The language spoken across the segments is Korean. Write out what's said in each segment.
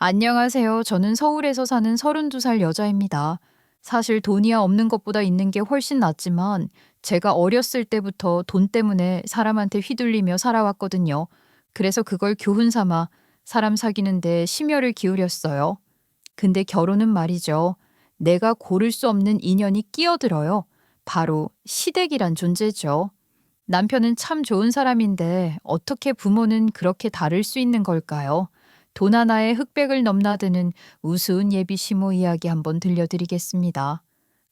안녕하세요. 저는 서울에서 사는 32살 여자입니다. 사실 돈이야 없는 것보다 있는 게 훨씬 낫지만 제가 어렸을 때부터 돈 때문에 사람한테 휘둘리며 살아왔거든요. 그래서 그걸 교훈 삼아 사람 사귀는데 심혈을 기울였어요. 근데 결혼은 말이죠. 내가 고를 수 없는 인연이 끼어들어요. 바로 시댁이란 존재죠. 남편은 참 좋은 사람인데 어떻게 부모는 그렇게 다를 수 있는 걸까요? 돈 하나에 흑백을 넘나드는 우스운 예비 시모 이야기 한번 들려드리겠습니다.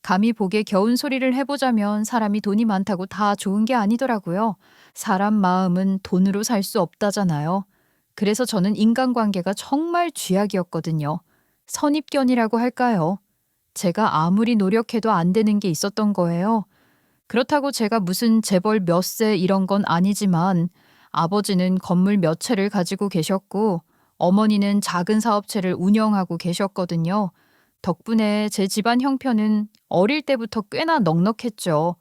감히 복에 겨운 소리를 해보자면 사람이 돈이 많다고 다 좋은 게 아니더라고요. 사람 마음은 돈으로 살 수 없다잖아요. 그래서 저는 인간관계가 정말 쥐약이었거든요. 선입견이라고 할까요? 제가 아무리 노력해도 안 되는 게 있었던 거예요. 그렇다고 제가 무슨 재벌 몇 세 이런 건 아니지만 아버지는 건물 몇 채를 가지고 계셨고 어머니는 작은 사업체를 운영하고 계셨거든요. 덕분에 제 집안 형편은 어릴 때부터 꽤나 넉넉했죠.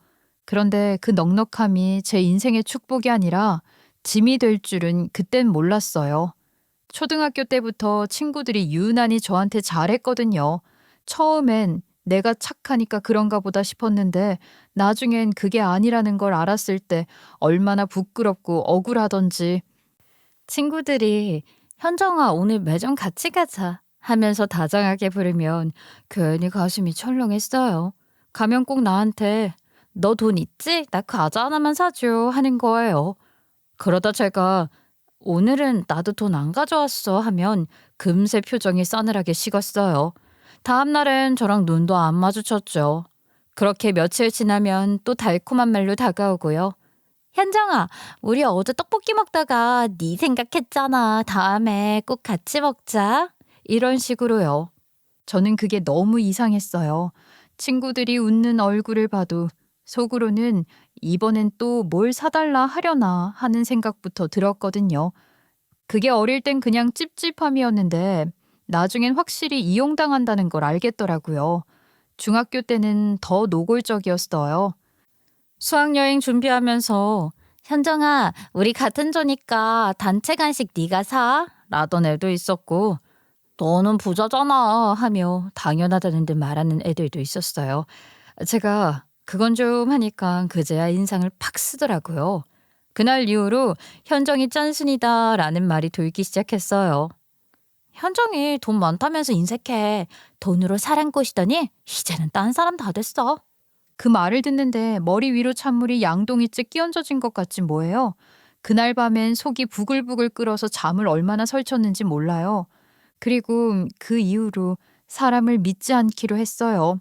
그런데 그 넉넉함이 제 인생의 축복이 아니라 짐이 될 줄은 그땐 몰랐어요. 초등학교 때부터 친구들이 유난히 저한테 잘했거든요. 처음엔 내가 착하니까 그런가 보다 싶었는데 나중엔 그게 아니라는 걸 알았을 때 얼마나 부끄럽고 억울하던지. 친구들이 현정아 오늘 매점 같이 가자 하면서 다정하게 부르면 괜히 가슴이 철렁했어요. 가면 꼭 나한테 너 돈 있지? 나 과자 하나만 사줘 하는 거예요. 그러다 제가 오늘은 나도 돈 안 가져왔어 하면 금세 표정이 싸늘하게 식었어요. 다음 날엔 저랑 눈도 안 마주쳤죠. 그렇게 며칠 지나면 또 달콤한 말로 다가오고요. 현정아, 우리 어제 떡볶이 먹다가 네 생각했잖아. 다음에 꼭 같이 먹자. 이런 식으로요. 저는 그게 너무 이상했어요. 친구들이 웃는 얼굴을 봐도 속으로는 이번엔 또 뭘 사달라 하려나 하는 생각부터 들었거든요. 그게 어릴 땐 그냥 찝찝함이었는데 나중엔 확실히 이용당한다는 걸 알겠더라고요. 중학교 때는 더 노골적이었어요. 수학여행 준비하면서 현정아, 우리 같은 조니까 단체 간식 네가 사? 라던 애도 있었고 너는 부자잖아 하며 당연하다는 듯 말하는 애들도 있었어요. 제가 그건 좀 하니까 그제야 인상을 팍 쓰더라고요. 그날 이후로 현정이 짠순이다 라는 말이 돌기 시작했어요. 현정이 돈 많다면서 인색해. 돈으로 사람 꼬시더니 이제는 딴 사람 다 됐어. 그 말을 듣는데 머리 위로 찬물이 양동이째 끼얹어진 것 같지 뭐예요. 그날 밤엔 속이 부글부글 끓어서 잠을 얼마나 설쳤는지 몰라요. 그리고 그 이후로 사람을 믿지 않기로 했어요.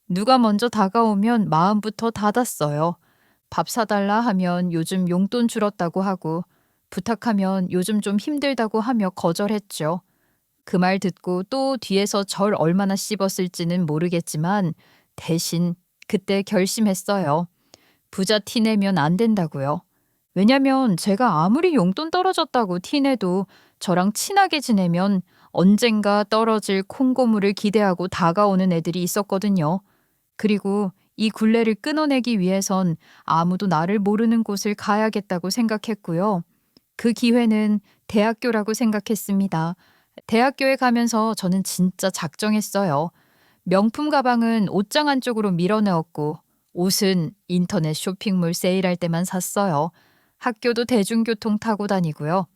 누가 먼저 다가오면 마음부터 닫았어요. 밥 사달라 하면 요즘 용돈 줄었다고 하고 부탁하면 요즘 좀 힘들다고 하며 거절했죠. 그 말 듣고 또 뒤에서 절 얼마나 씹었을지는 모르겠지만 대신 그때 결심했어요. 부자 티내면 안 된다고요. 왜냐면 제가 아무리 용돈 떨어졌다고 티내도 저랑 친하게 지내면 언젠가 떨어질 콩고물을 기대하고 다가오는 애들이 있었거든요. 그리고 이 굴레를 끊어내기 위해선 아무도 나를 모르는 곳을 가야겠다고 생각했고요. 그 기회는 대학교라고 생각했습니다. 대학교에 가면서 저는 진짜 작정했어요. 명품 가방은 옷장 안쪽으로 밀어넣었고 옷은 인터넷 쇼핑몰 세일할 때만 샀어요. 학교도 대중교통 타고 다니고요.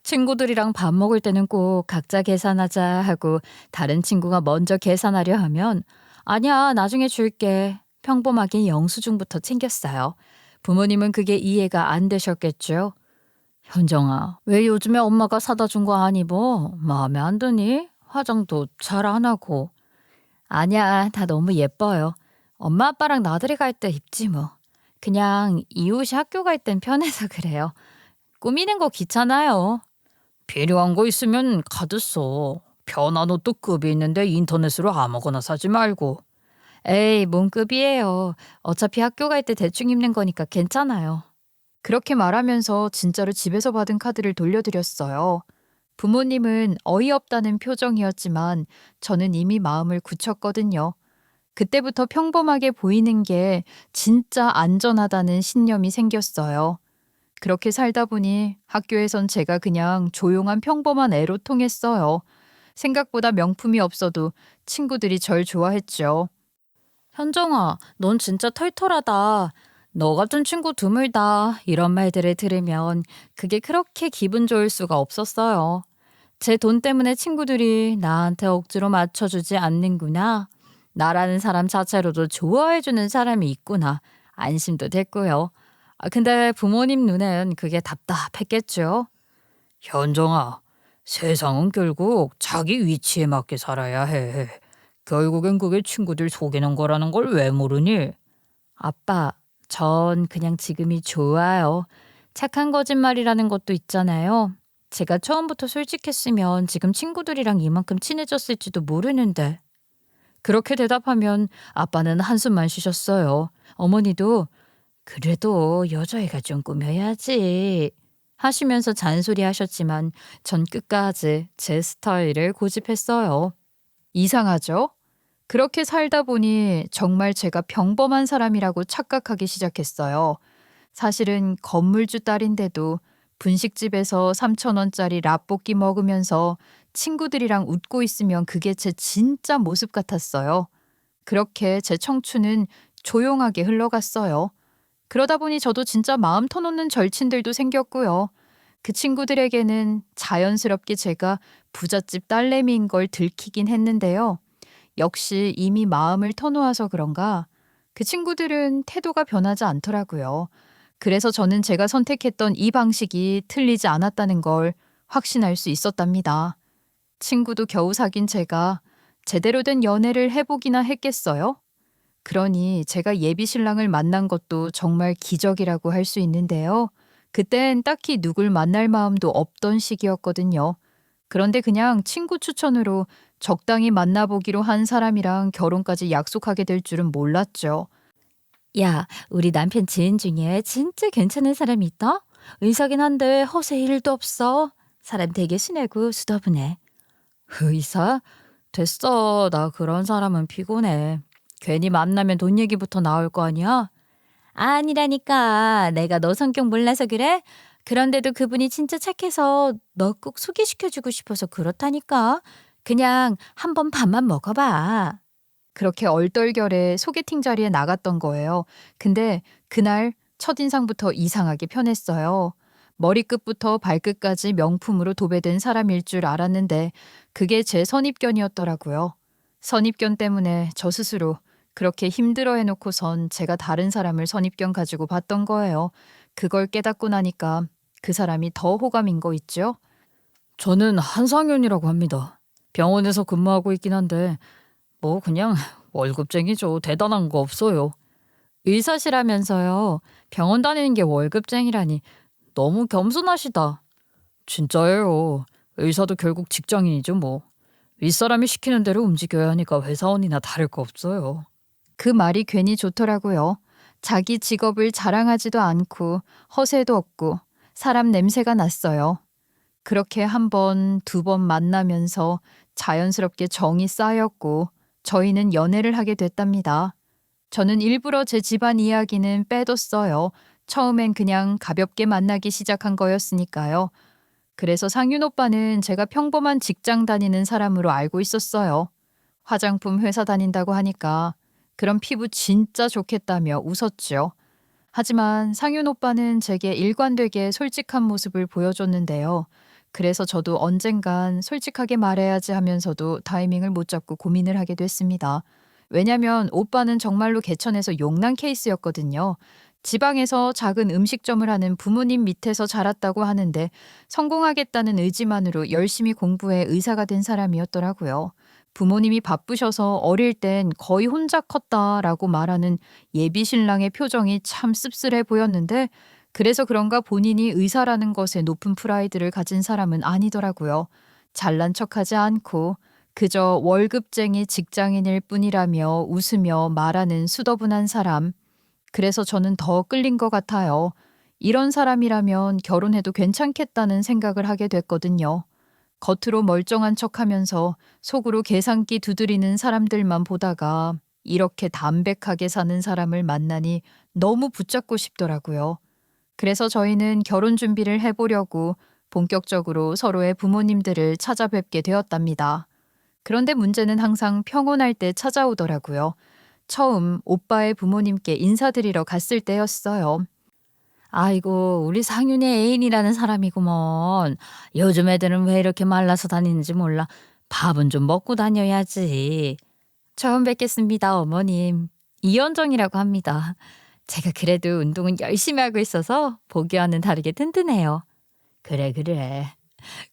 친구들이랑 밥 먹을 때는 꼭 각자 계산하자 하고 다른 친구가 먼저 계산하려 하면 아니야, 나중에 줄게. 평범하게 영수증부터 챙겼어요. 부모님은 그게 이해가 안 되셨겠죠. 현정아, 왜 요즘에 엄마가 사다 준 거 안 입어? 마음에 안 드니? 화장도 잘 안 하고. 아니야, 다 너무 예뻐요. 엄마 아빠랑 나들이 갈 때 입지 뭐. 그냥 이 옷이 학교 갈 땐 편해서 그래요. 꾸미는 거 귀찮아요. 필요한 거 있으면 카드 써. 편한 옷도 급이 있는데 인터넷으로 아무거나 사지 말고. 에이, 뭔 급이에요. 어차피 학교 갈 때 대충 입는 거니까 괜찮아요. 그렇게 말하면서 진짜로 집에서 받은 카드를 돌려드렸어요. 부모님은 어이없다는 표정이었지만 저는 이미 마음을 굳혔거든요. 그때부터 평범하게 보이는 게 진짜 안전하다는 신념이 생겼어요. 그렇게 살다 보니 학교에선 제가 그냥 조용한 평범한 애로 통했어요. 생각보다 명품이 없어도 친구들이 절 좋아했죠. 현정아, 넌 진짜 털털하다. 너 같은 친구 드물다. 이런 말들을 들으면 그게 그렇게 기분 좋을 수가 없었어요. 제 돈 때문에 친구들이 나한테 억지로 맞춰주지 않는구나. 나라는 사람 자체로도 좋아해주는 사람이 있구나. 안심도 됐고요. 근데 부모님 눈엔 그게 답답했겠죠. 현정아, 세상은 결국 자기 위치에 맞게 살아야 해. 결국엔 그게 친구들 속이는 거라는 걸 왜 모르니? 아빠, 전 그냥 지금이 좋아요. 착한 거짓말이라는 것도 있잖아요. 제가 처음부터 솔직했으면 지금 친구들이랑 이만큼 친해졌을지도 모르는데. 그렇게 대답하면 아빠는 한숨만 쉬셨어요. 어머니도 그래도 여자애가 좀 꾸며야지 하시면서 잔소리하셨지만 전 끝까지 제 스타일을 고집했어요. 이상하죠? 그렇게 살다 보니 정말 제가 평범한 사람이라고 착각하기 시작했어요. 사실은 건물주 딸인데도 분식집에서 3,000원짜리 라볶이 먹으면서 친구들이랑 웃고 있으면 그게 제 진짜 모습 같았어요. 그렇게 제 청춘은 조용하게 흘러갔어요. 그러다 보니 저도 진짜 마음 터놓는 절친들도 생겼고요. 그 친구들에게는 자연스럽게 제가 부잣집 딸내미인 걸 들키긴 했는데요. 역시 이미 마음을 터놓아서 그런가 그 친구들은 태도가 변하지 않더라고요. 그래서 저는 제가 선택했던 이 방식이 틀리지 않았다는 걸 확신할 수 있었답니다. 친구도 겨우 사귄 제가 제대로 된 연애를 해보기나 했겠어요? 그러니 제가 예비 신랑을 만난 것도 정말 기적이라고 할 수 있는데요. 그땐 딱히 누굴 만날 마음도 없던 시기였거든요. 그런데 그냥 친구 추천으로 적당히 만나보기로 한 사람이랑 결혼까지 약속하게 될 줄은 몰랐죠. 야, 우리 남편 지인 중에 진짜 괜찮은 사람이 있다? 의사긴 한데 허세 1도 없어. 사람 되게 순하고 수더분해. 의사? 됐어. 나 그런 사람은 피곤해. 괜히 만나면 돈 얘기부터 나올 거 아니야? 아니라니까. 내가 너 성격 몰라서 그래? 그런데도 그분이 진짜 착해서 너 꼭 소개시켜주고 싶어서 그렇다니까. 그냥 한번 밥만 먹어봐. 그렇게 얼떨결에 소개팅 자리에 나갔던 거예요. 근데 그날 첫인상부터 이상하게 편했어요. 머리끝부터 발끝까지 명품으로 도배된 사람일 줄 알았는데 그게 제 선입견이었더라고요. 선입견 때문에 저 스스로 그렇게 힘들어 해놓고선 제가 다른 사람을 선입견 가지고 봤던 거예요. 그걸 깨닫고 나니까 그 사람이 더 호감인 거 있죠? 저는 한상현이라고 합니다. 병원에서 근무하고 있긴 한데 뭐 그냥 월급쟁이죠. 대단한 거 없어요. 의사시라면서요. 병원 다니는 게 월급쟁이라니 너무 겸손하시다. 진짜예요. 의사도 결국 직장인이죠 뭐. 윗사람이 시키는 대로 움직여야 하니까 회사원이나 다를 거 없어요. 그 말이 괜히 좋더라고요. 자기 직업을 자랑하지도 않고 허세도 없고 사람 냄새가 났어요. 그렇게 한 번, 두 번 만나면서 자연스럽게 정이 쌓였고 저희는 연애를 하게 됐답니다. 저는 일부러 제 집안 이야기는 빼뒀어요. 처음엔 그냥 가볍게 만나기 시작한 거였으니까요. 그래서 상윤 오빠는 제가 평범한 직장 다니는 사람으로 알고 있었어요. 화장품 회사 다닌다고 하니까 그럼 피부 진짜 좋겠다며 웃었죠. 하지만 상윤 오빠는 제게 일관되게 솔직한 모습을 보여줬는데요. 그래서 저도 언젠간 솔직하게 말해야지 하면서도 타이밍을 못 잡고 고민을 하게 됐습니다. 왜냐면 오빠는 정말로 개천에서 용난 케이스였거든요. 지방에서 작은 음식점을 하는 부모님 밑에서 자랐다고 하는데 성공하겠다는 의지만으로 열심히 공부해 의사가 된 사람이었더라고요. 부모님이 바쁘셔서 어릴 땐 거의 혼자 컸다라고 말하는 예비 신랑의 표정이 참 씁쓸해 보였는데 그래서 그런가 본인이 의사라는 것에 높은 프라이드를 가진 사람은 아니더라고요. 잘난 척하지 않고 그저 월급쟁이 직장인일 뿐이라며 웃으며 말하는 수더분한 사람. 그래서 저는 더 끌린 것 같아요. 이런 사람이라면 결혼해도 괜찮겠다는 생각을 하게 됐거든요. 겉으로 멀쩡한 척하면서 속으로 계산기 두드리는 사람들만 보다가 이렇게 담백하게 사는 사람을 만나니 너무 붙잡고 싶더라고요. 그래서 저희는 결혼 준비를 해보려고 본격적으로 서로의 부모님들을 찾아뵙게 되었답니다. 그런데 문제는 항상 평온할 때 찾아오더라고요. 처음 오빠의 부모님께 인사드리러 갔을 때였어요. 아이고, 우리 상윤이 애인이라는 사람이구먼. 요즘 애들은 왜 이렇게 말라서 다니는지 몰라. 밥은 좀 먹고 다녀야지. 처음 뵙겠습니다, 어머님. 이현정이라고 합니다. 제가 그래도 운동은 열심히 하고 있어서 보기와는 다르게 튼튼해요. 그래, 그래.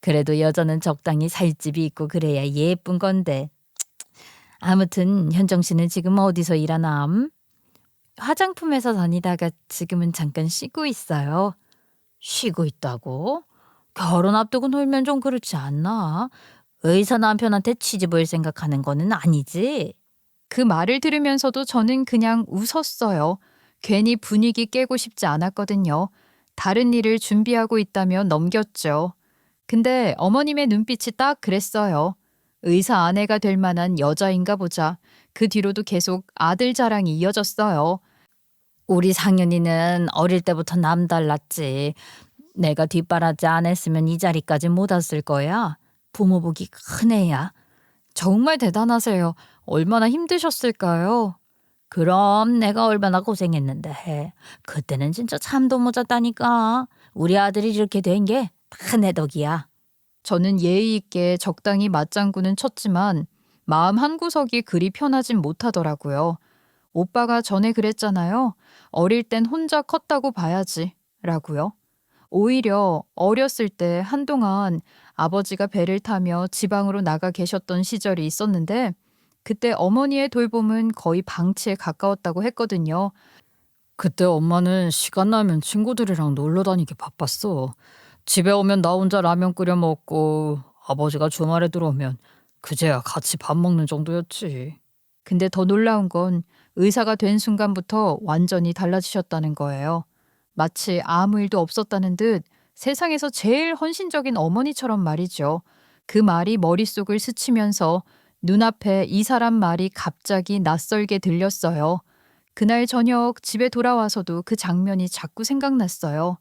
그래도 여자는 적당히 살집이 있고 그래야 예쁜 건데. 아무튼 현정 씨는 지금 어디서 일하남? 화장품 회사 다니다가 지금은 잠깐 쉬고 있어요. 쉬고 있다고? 결혼 앞두고 놀면 좀 그렇지 않나? 의사 남편한테 치즈볼 생각하는 거는 아니지? 그 말을 들으면서도 저는 그냥 웃었어요. 괜히 분위기 깨고 싶지 않았거든요. 다른 일을 준비하고 있다면 넘겼죠. 근데 어머님의 눈빛이 딱 그랬어요. 의사 아내가 될 만한 여자인가 보자. 그 뒤로도 계속 아들 자랑이 이어졌어요. 우리 상윤이는 어릴 때부터 남달랐지. 내가 뒷바라지 안 했으면 이 자리까지 못 왔을 거야. 부모 복이 큰 애야. 정말 대단하세요. 얼마나 힘드셨을까요? 그럼 내가 얼마나 고생했는데. 그때는 진짜 잠도 못 잤다니까. 우리 아들이 이렇게 된 게 다 내 덕이야. 저는 예의 있게 적당히 맞장구는 쳤지만 마음 한구석이 그리 편하진 못하더라고요. 오빠가 전에 그랬잖아요. 어릴 땐 혼자 컸다고 봐야지. 라고요. 오히려 어렸을 때 한동안 아버지가 배를 타며 지방으로 나가 계셨던 시절이 있었는데 그때 어머니의 돌봄은 거의 방치에 가까웠다고 했거든요. 그때 엄마는 시간 나면 친구들이랑 놀러 다니기 바빴어. 집에 오면 나 혼자 라면 끓여 먹고 아버지가 주말에 들어오면 그제야 같이 밥 먹는 정도였지. 근데 더 놀라운 건 의사가 된 순간부터 완전히 달라지셨다는 거예요. 마치 아무 일도 없었다는 듯 세상에서 제일 헌신적인 어머니처럼 말이죠. 그 말이 머릿속을 스치면서 눈앞에 이 사람 말이 갑자기 낯설게 들렸어요. 그날 저녁 집에 돌아와서도 그 장면이 자꾸 생각났어요.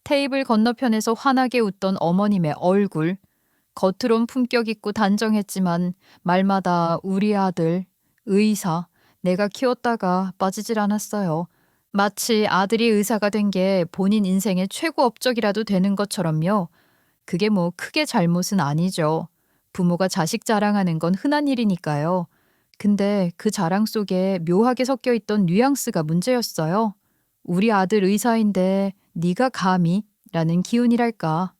테이블 건너편에서 환하게 웃던 어머님의 얼굴. 겉으론 품격 있고 단정했지만 말마다 우리 아들, 의사, 내가 키웠다가 빠지질 않았어요. 마치 아들이 의사가 된 게 본인 인생의 최고 업적이라도 되는 것처럼요. 그게 뭐 크게 잘못은 아니죠. 부모가 자식 자랑하는 건 흔한 일이니까요. 근데 그 자랑 속에 묘하게 섞여 있던 뉘앙스가 문제였어요. 우리 아들 의사인데 네가 감히? 라는 기운이랄까.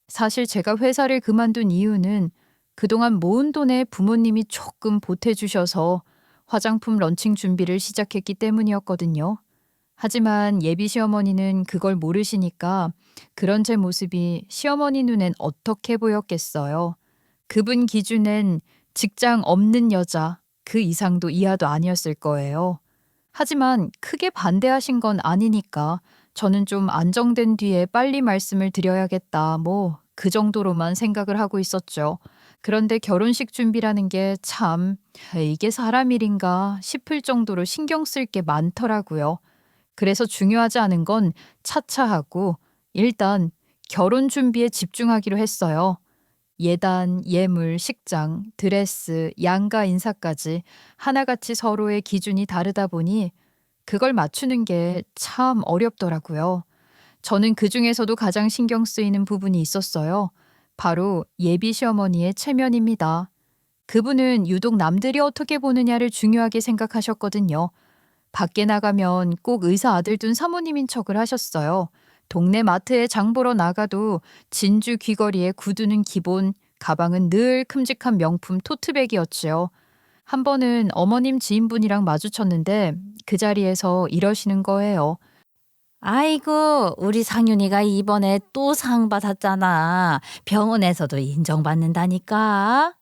사실 제가 회사를 그만둔 이유는 그동안 모은 돈에 부모님이 조금 보태주셔서 화장품 런칭 준비를 시작했기 때문이었거든요. 하지만 예비 시어머니는 그걸 모르시니까 그런 제 모습이 시어머니 눈엔 어떻게 보였겠어요. 그분 기준엔 직장 없는 여자, 그 이상도 이하도 아니었을 거예요. 하지만 크게 반대하신 건 아니니까 저는 좀 안정된 뒤에 빨리 말씀을 드려야겠다. 뭐 그 정도로만 생각을 하고 있었죠. 그런데 결혼식 준비라는 게 참 이게 사람 일인가 싶을 정도로 신경 쓸 게 많더라고요. 그래서 중요하지 않은 건 차차 하고 일단 결혼 준비에 집중하기로 했어요. 예단, 예물, 식장, 드레스, 양가 인사까지 하나같이 서로의 기준이 다르다 보니 그걸 맞추는 게 참 어렵더라고요. 저는 그 중에서도 가장 신경 쓰이는 부분이 있었어요. 바로 예비 시어머니의 체면입니다. 그분은 유독 남들이 어떻게 보느냐를 중요하게 생각하셨거든요. 밖에 나가면 꼭 의사 아들 둔 사모님인 척을 하셨어요. 동네 마트에 장 보러 나가도 진주 귀걸이에 구두는 기본, 가방은 늘 큼직한 명품 토트백이었지요. 한 번은 어머님 지인분이랑 마주쳤는데 그 자리에서 이러시는 거예요. 아이고, 우리 상윤이가 이번에 또 상 받았잖아. 병원에서도 인정받는다니까.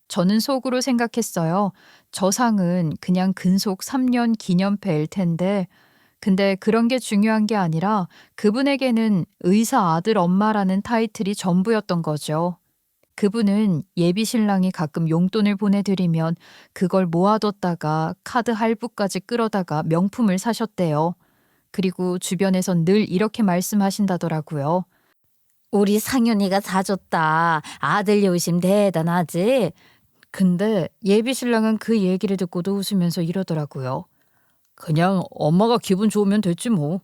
저는 속으로 생각했어요. 저 상은 그냥 근속 3년 기념패일 텐데, 근데 그런 게 중요한 게 아니라 그분에게는 의사 아들 엄마라는 타이틀이 전부였던 거죠. 그분은 예비 신랑이 가끔 용돈을 보내드리면 그걸 모아뒀다가 카드 할부까지 끌어다가 명품을 사셨대요. 그리고 주변에선 늘 이렇게 말씀하신다더라고요. 우리 상윤이가 사줬다. 아들 요심 대단하지? 근데 예비 신랑은 그 얘기를 듣고도 웃으면서 이러더라고요. 그냥 엄마가 기분 좋으면 됐지 뭐.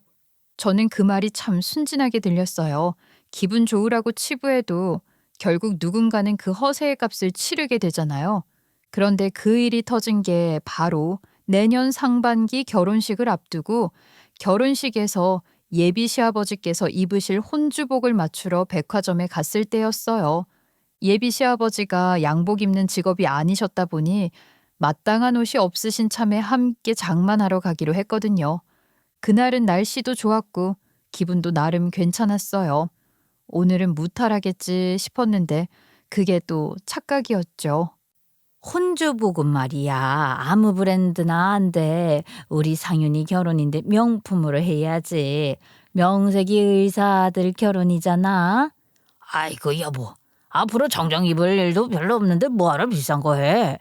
저는 그 말이 참 순진하게 들렸어요. 기분 좋으라고 치부해도 결국 누군가는 그 허세의 값을 치르게 되잖아요. 그런데 그 일이 터진 게 바로 내년 상반기 결혼식을 앞두고 결혼식에서 예비 시아버지께서 입으실 혼주복을 맞추러 백화점에 갔을 때였어요. 예비 시아버지가 양복 입는 직업이 아니셨다 보니 마땅한 옷이 없으신 참에 함께 장만하러 가기로 했거든요. 그날은 날씨도 좋았고 기분도 나름 괜찮았어요. 오늘은 무탈하겠지 싶었는데 그게 또 착각이었죠. 혼주복은 말이야. 아무 브랜드나 안 돼. 우리 상윤이 결혼인데 명품으로 해야지. 명색이 의사들 결혼이잖아. 아이고 여보. 앞으로 정장 입을 일도 별로 없는데 뭐하러 비싼 거 해?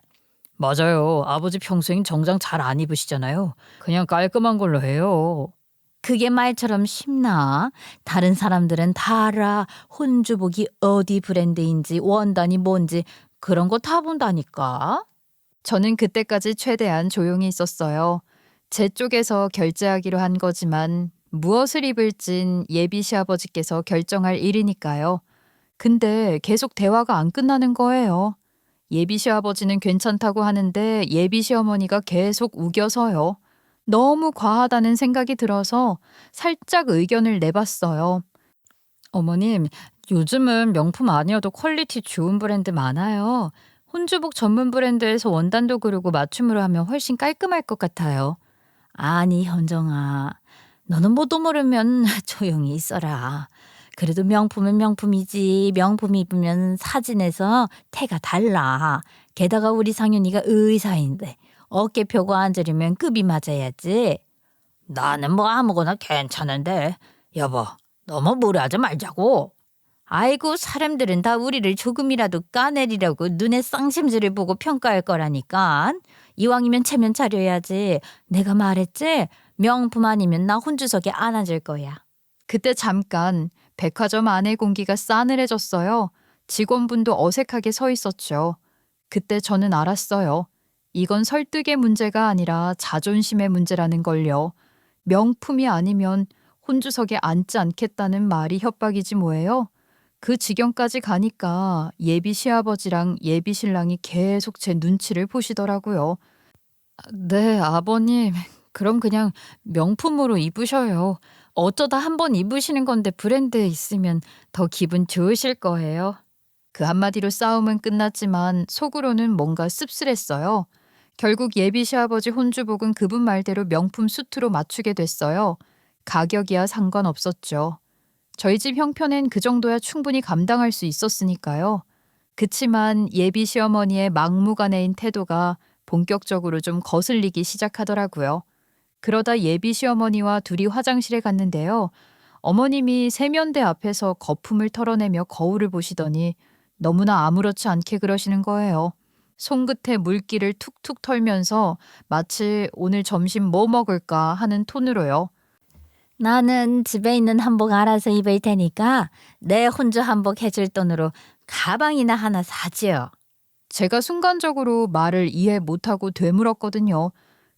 맞아요. 아버지 평소엔 정장 잘 안 입으시잖아요. 그냥 깔끔한 걸로 해요. 그게 말처럼 쉽나? 다른 사람들은 다 알아. 혼주복이 어디 브랜드인지 원단이 뭔지 그런 거 다 본다니까. 저는 그때까지 최대한 조용히 있었어요. 제 쪽에서 결제하기로 한 거지만 무엇을 입을진 예비 시아버지께서 결정할 일이니까요. 근데 계속 대화가 안 끝나는 거예요. 예비 시아버지는 괜찮다고 하는데 예비 시어머니가 계속 우겨서요. 너무 과하다는 생각이 들어서 살짝 의견을 내봤어요. 어머님, 요즘은 명품 아니어도 퀄리티 좋은 브랜드 많아요. 혼주복 전문 브랜드에서 원단도 고르고 맞춤으로 하면 훨씬 깔끔할 것 같아요. 아니 현정아. 너는 뭐도 모르면 조용히 있어라. 그래도 명품은 명품이지. 명품 입으면 사진에서 태가 달라. 게다가 우리 상윤이가 의사인데 어깨 펴고 앉으려면 급이 맞아야지. 나는 뭐 아무거나 괜찮은데. 여보, 너무 무리하지 말자고. 아이고 사람들은 다 우리를 조금이라도 까내리려고 눈에 쌍심지를 보고 평가할 거라니까. 이왕이면 체면 차려야지. 내가 말했지? 명품 아니면 나 혼주석에 안 앉을 거야. 그때 잠깐 백화점 안의 공기가 싸늘해졌어요. 직원분도 어색하게 서 있었죠. 그때 저는 알았어요. 이건 설득의 문제가 아니라 자존심의 문제라는 걸요. 명품이 아니면 혼주석에 앉지 않겠다는 말이 협박이지 뭐예요. 그 지경까지 가니까 예비 시아버지랑 예비 신랑이 계속 제 눈치를 보시더라고요. 네, 아버님. 그럼 그냥 명품으로 입으셔요. 어쩌다 한번 입으시는 건데 브랜드에 있으면 더 기분 좋으실 거예요. 그 한마디로 싸움은 끝났지만 속으로는 뭔가 씁쓸했어요. 결국 예비 시아버지 혼주복은 그분 말대로 명품 수트로 맞추게 됐어요. 가격이야 상관없었죠. 저희 집 형편엔 그 정도야 충분히 감당할 수 있었으니까요. 그치만 예비 시어머니의 막무가내인 태도가 본격적으로 좀 거슬리기 시작하더라고요. 그러다 예비 시어머니와 둘이 화장실에 갔는데요. 어머님이 세면대 앞에서 거품을 털어내며 거울을 보시더니 너무나 아무렇지 않게 그러시는 거예요. 손끝에 물기를 툭툭 털면서 마치 오늘 점심 뭐 먹을까 하는 톤으로요. 나는 집에 있는 한복 알아서 입을 테니까 내 혼주 한복 해줄 돈으로 가방이나 하나 사지요. 제가 순간적으로 말을 이해 못하고 되물었거든요.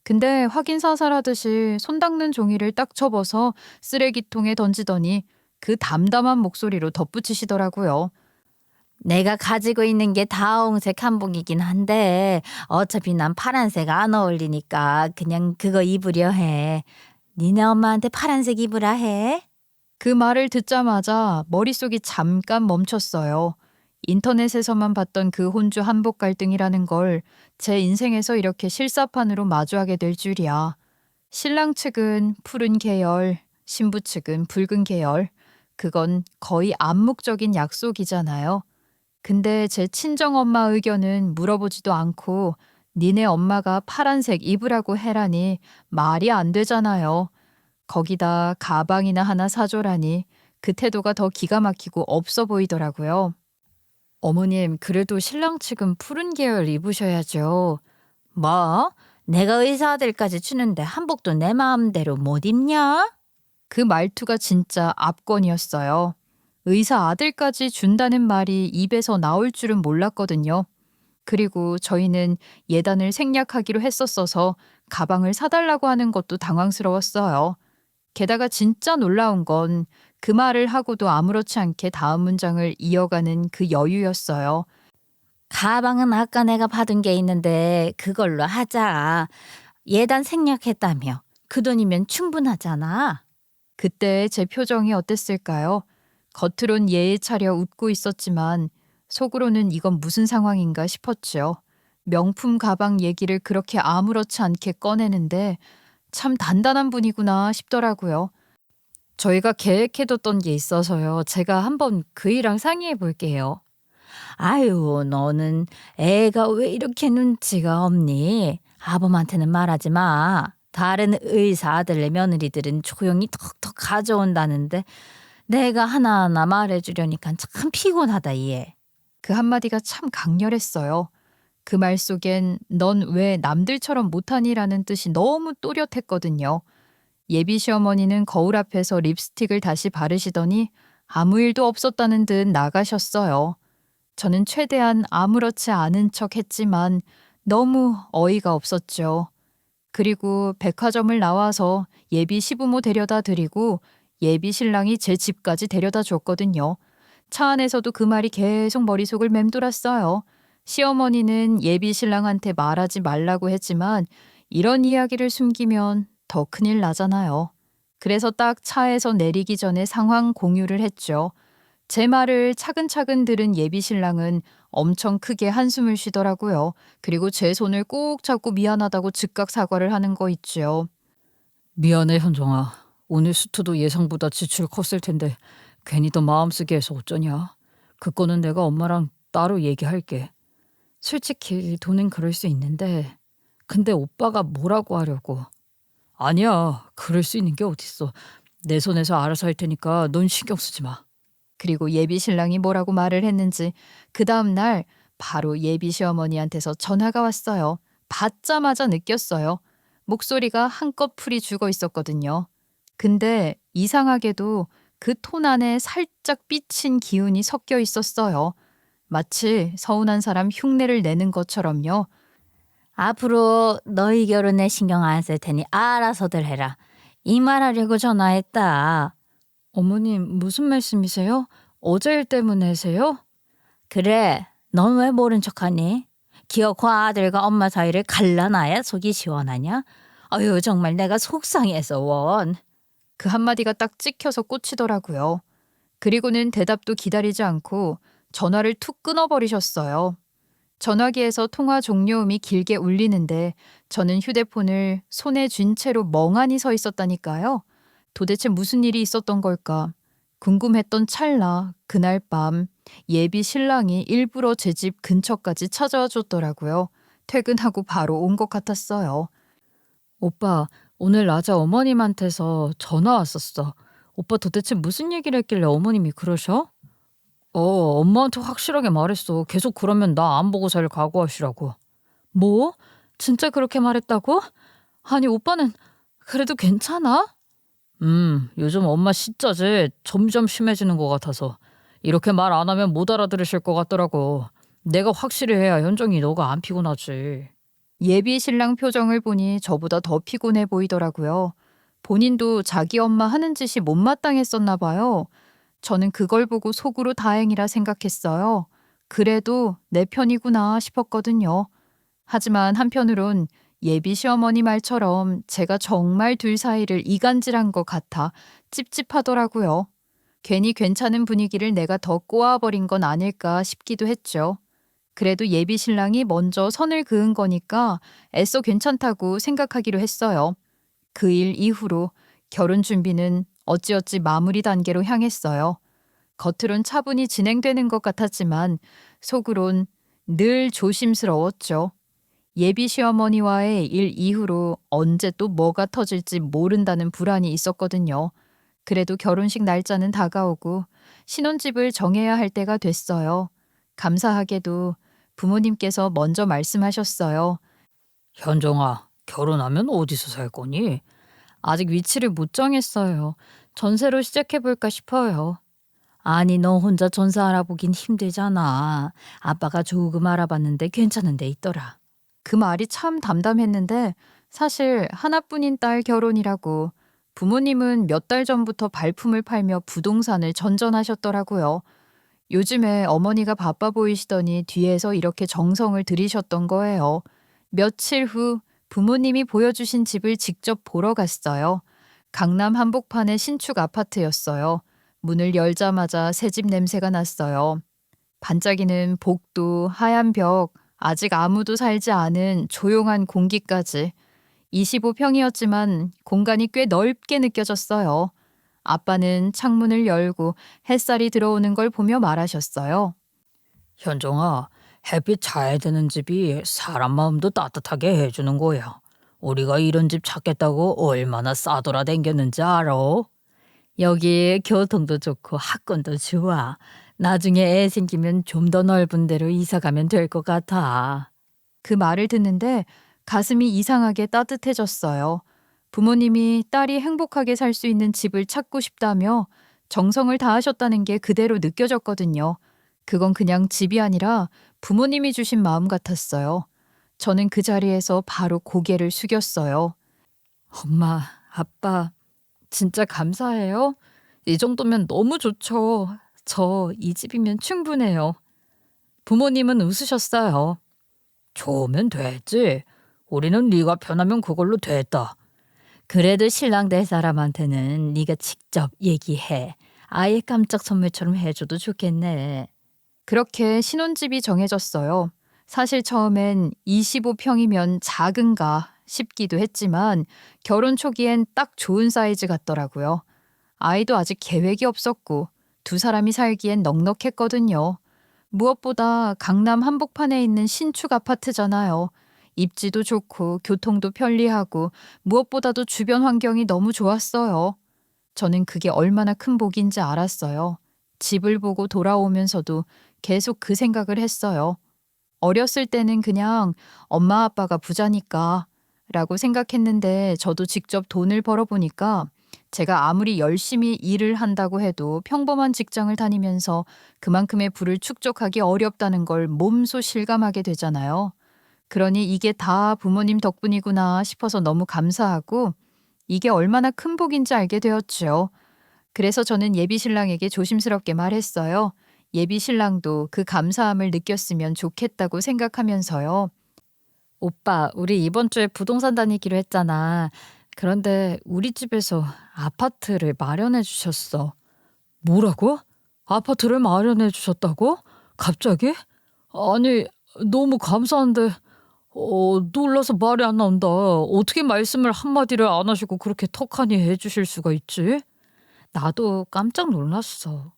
근데 확인사살하듯이 손 닦는 종이를 딱 접어서 쓰레기통에 던지더니 그 담담한 목소리로 덧붙이시더라고요. 내가 가지고 있는 게 다홍색 한복이긴 한데 어차피 난 파란색 안 어울리니까 그냥 그거 입으려 해. 니네 엄마한테 파란색 입으라 해. 그 말을 듣자마자 머릿속이 잠깐 멈췄어요. 인터넷에서만 봤던 그 혼주 한복 갈등이라는 걸 제 인생에서 이렇게 실사판으로 마주하게 될 줄이야. 신랑 측은 푸른 계열, 신부 측은 붉은 계열. 그건 거의 암묵적인 약속이잖아요. 근데 제 친정엄마 의견은 물어보지도 않고 니네 엄마가 파란색 입으라고 해라니 말이 안 되잖아요. 거기다 가방이나 하나 사줘라니 그 태도가 더 기가 막히고 없어 보이더라고요. 어머님, 그래도 신랑 측은 푸른 계열 입으셔야죠. 뭐? 내가 의사 아들까지 주는데 한복도 내 마음대로 못 입냐? 그 말투가 진짜 압권이었어요. 의사 아들까지 준다는 말이 입에서 나올 줄은 몰랐거든요. 그리고 저희는 예단을 생략하기로 했었어서 가방을 사달라고 하는 것도 당황스러웠어요. 게다가 진짜 놀라운 건 그 말을 하고도 아무렇지 않게 다음 문장을 이어가는 그 여유였어요. 가방은 아까 내가 받은 게 있는데 그걸로 하자. 예단 생략했다며. 그 돈이면 충분하잖아. 그때 제 표정이 어땠을까요? 겉으론 예에 차려 웃고 있었지만 속으로는 이건 무슨 상황인가 싶었지요. 명품 가방 얘기를 그렇게 아무렇지 않게 꺼내는데 참 단단한 분이구나 싶더라고요. 저희가 계획해뒀던 게 있어서요. 제가 한번 그이랑 상의해 볼게요. 아유, 너는 애가 왜 이렇게 눈치가 없니? 아범한테는 말하지 마. 다른 의사 아들네 며느리들은 조용히 턱턱 가져온다는데 내가 하나하나 말해주려니까 참 피곤하다 얘. 그 한마디가 참 강렬했어요. 그 말 속엔 넌 왜 남들처럼 못하니라는 뜻이 너무 또렷했거든요. 예비 시어머니는 거울 앞에서 립스틱을 다시 바르시더니 아무 일도 없었다는 듯 나가셨어요. 저는 최대한 아무렇지 않은 척 했지만 너무 어이가 없었죠. 그리고 백화점을 나와서 예비 시부모 데려다 드리고 예비 신랑이 제 집까지 데려다 줬거든요. 차 안에서도 그 말이 계속 머릿속을 맴돌았어요. 시어머니는 예비 신랑한테 말하지 말라고 했지만 이런 이야기를 숨기면 더 큰일 나잖아요. 그래서 딱 차에서 내리기 전에 상황 공유를 했죠. 제 말을 차근차근 들은 예비 신랑은 엄청 크게 한숨을 쉬더라고요. 그리고 제 손을 꼭 잡고 미안하다고 즉각 사과를 하는 거 있죠. 미안해 현정아. 오늘 수트도 예상보다 지출 컸을 텐데 괜히 더 마음 쓰게 해서 어쩌냐. 그거는 내가 엄마랑 따로 얘기할게. 솔직히 돈은 그럴 수 있는데 근데 오빠가 뭐라고 하려고. 아니야. 그럴 수 있는 게 어딨어. 내 손에서 알아서 할 테니까 넌 신경 쓰지 마. 그리고 예비 신랑이 뭐라고 말을 했는지 그 다음 날 바로 예비 시어머니한테서 전화가 왔어요. 받자마자 느꼈어요. 목소리가 한껏풀이 죽어 있었거든요. 근데 이상하게도 그 톤 안에 살짝 삐친 기운이 섞여 있었어요. 마치 서운한 사람 흉내를 내는 것처럼요. 앞으로 너희 결혼에 신경 안 쓸 테니 알아서들 해라. 이 말하려고 전화했다. 어머님 무슨 말씀이세요? 어제 일 때문에세요? 그래, 넌 왜 모른 척하니? 기어코 아들과 엄마 사이를 갈라놔야 속이 시원하냐? 아유, 정말 내가 속상해서 원. 그 한마디가 딱 찍혀서 꽂히더라고요. 그리고는 대답도 기다리지 않고 전화를 툭 끊어버리셨어요. 전화기에서 통화 종료음이 길게 울리는데 저는 휴대폰을 손에 쥔 채로 멍하니 서 있었다니까요. 도대체 무슨 일이 있었던 걸까? 궁금했던 찰나 그날 밤 예비 신랑이 일부러 제 집 근처까지 찾아와 줬더라고요. 퇴근하고 바로 온 것 같았어요. 오빠 오늘 라자 어머님한테서 전화 왔었어. 오빠 도대체 무슨 얘기를 했길래 어머님이 그러셔? 엄마한테 확실하게 말했어. 계속 그러면 나 안 보고 살 각오하시라고. 뭐? 진짜 그렇게 말했다고? 아니 오빠는 그래도 괜찮아? 요즘 엄마 시자제 점점 심해지는 것 같아서 이렇게 말 안 하면 못 알아들으실 것 같더라고. 내가 확실히 해야 현정이 너가 안 피곤하지. 예비 신랑 표정을 보니 저보다 더 피곤해 보이더라고요. 본인도 자기 엄마 하는 짓이 못마땅했었나 봐요. 저는 그걸 보고 속으로 다행이라 생각했어요. 그래도 내 편이구나 싶었거든요. 하지만 한편으론 예비 시어머니 말처럼 제가 정말 둘 사이를 이간질한 것 같아 찝찝하더라고요. 괜히 괜찮은 분위기를 내가 더 꼬아버린 건 아닐까 싶기도 했죠. 그래도 예비 신랑이 먼저 선을 그은 거니까 애써 괜찮다고 생각하기로 했어요. 그 일 이후로 결혼 준비는 어찌어찌 마무리 단계로 향했어요. 겉으론 차분히 진행되는 것 같았지만 속으론 늘 조심스러웠죠. 예비 시어머니와의 일 이후로 언제 또 뭐가 터질지 모른다는 불안이 있었거든요. 그래도 결혼식 날짜는 다가오고 신혼집을 정해야 할 때가 됐어요. 감사하게도 부모님께서 먼저 말씀하셨어요. 현정아, 결혼하면 어디서 살 거니? 아직 위치를 못 정했어요. 전세로 시작해볼까 싶어요. 아니 너 혼자 전세 알아보긴 힘들잖아. 아빠가 조금 알아봤는데 괜찮은 데 있더라. 그 말이 참 담담했는데 사실 하나뿐인 딸 결혼이라고 부모님은 몇 달 전부터 발품을 팔며 부동산을 전전하셨더라고요. 요즘에 어머니가 바빠 보이시더니 뒤에서 이렇게 정성을 들이셨던 거예요. 며칠 후 부모님이 보여주신 집을 직접 보러 갔어요. 강남 한복판의 신축 아파트였어요. 문을 열자마자 새집 냄새가 났어요. 반짝이는 복도, 하얀 벽, 아직 아무도 살지 않은 조용한 공기까지. 25평이었지만 공간이 꽤 넓게 느껴졌어요. 아빠는 창문을 열고 햇살이 들어오는 걸 보며 말하셨어요. 현정아, 햇빛 잘 드는 집이 사람 마음도 따뜻하게 해주는 거야. 우리가 이런 집 찾겠다고 얼마나 싸돌아 댕겼는지 알아? 여기 교통도 좋고 학군도 좋아. 나중에 애 생기면 좀 더 넓은 데로 이사 가면 될 것 같아. 그 말을 듣는데 가슴이 이상하게 따뜻해졌어요. 부모님이 딸이 행복하게 살 수 있는 집을 찾고 싶다며 정성을 다하셨다는 게 그대로 느껴졌거든요. 그건 그냥 집이 아니라 부모님이 주신 마음 같았어요. 저는 그 자리에서 바로 고개를 숙였어요. 엄마, 아빠, 진짜 감사해요. 이 정도면 너무 좋죠. 저 이 집이면 충분해요. 부모님은 웃으셨어요. 좋으면 됐지. 우리는 네가 편하면 그걸로 됐다. 그래도 신랑 될 사람한테는 네가 직접 얘기해. 아예 깜짝 선물처럼 해줘도 좋겠네. 그렇게 신혼집이 정해졌어요. 사실 처음엔 25평이면 작은가 싶기도 했지만 결혼 초기엔 딱 좋은 사이즈 같더라고요. 아이도 아직 계획이 없었고 두 사람이 살기엔 넉넉했거든요. 무엇보다 강남 한복판에 있는 신축 아파트잖아요. 입지도 좋고 교통도 편리하고 무엇보다도 주변 환경이 너무 좋았어요. 저는 그게 얼마나 큰 복인지 알았어요. 집을 보고 돌아오면서도 계속 그 생각을 했어요. 어렸을 때는 그냥 엄마 아빠가 부자니까 라고 생각했는데 저도 직접 돈을 벌어보니까 제가 아무리 열심히 일을 한다고 해도 평범한 직장을 다니면서 그만큼의 부를 축적하기 어렵다는 걸 몸소 실감하게 되잖아요. 그러니 이게 다 부모님 덕분이구나 싶어서 너무 감사하고 이게 얼마나 큰 복인지 알게 되었죠. 그래서 저는 예비 신랑에게 조심스럽게 말했어요. 예비 신랑도 그 감사함을 느꼈으면 좋겠다고 생각하면서요. 오빠, 우리 이번 주에 부동산 다니기로 했잖아. 그런데 우리 집에서 아파트를 마련해 주셨어. 뭐라고? 아파트를 마련해 주셨다고? 갑자기? 아니, 너무 감사한데 놀라서 말이 안 나온다. 어떻게 말씀을 한마디를 안 하시고 그렇게 턱하니 해 주실 수가 있지? 나도 깜짝 놀랐어.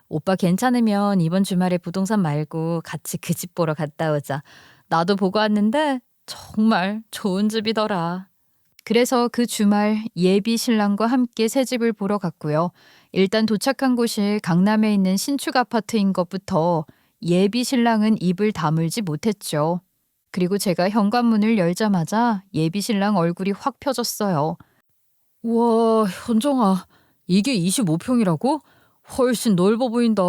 오빠 괜찮으면 이번 주말에 부동산 말고 같이 그 집 보러 갔다 오자. 나도 보고 왔는데 정말 좋은 집이더라. 그래서 그 주말 예비 신랑과 함께 새 집을 보러 갔고요. 일단 도착한 곳이 강남에 있는 신축 아파트인 것부터 예비 신랑은 입을 다물지 못했죠. 그리고 제가 현관문을 열자마자 예비 신랑 얼굴이 확 펴졌어요. 와, 현정아, 이게 25평이라고? 훨씬 넓어 보인다.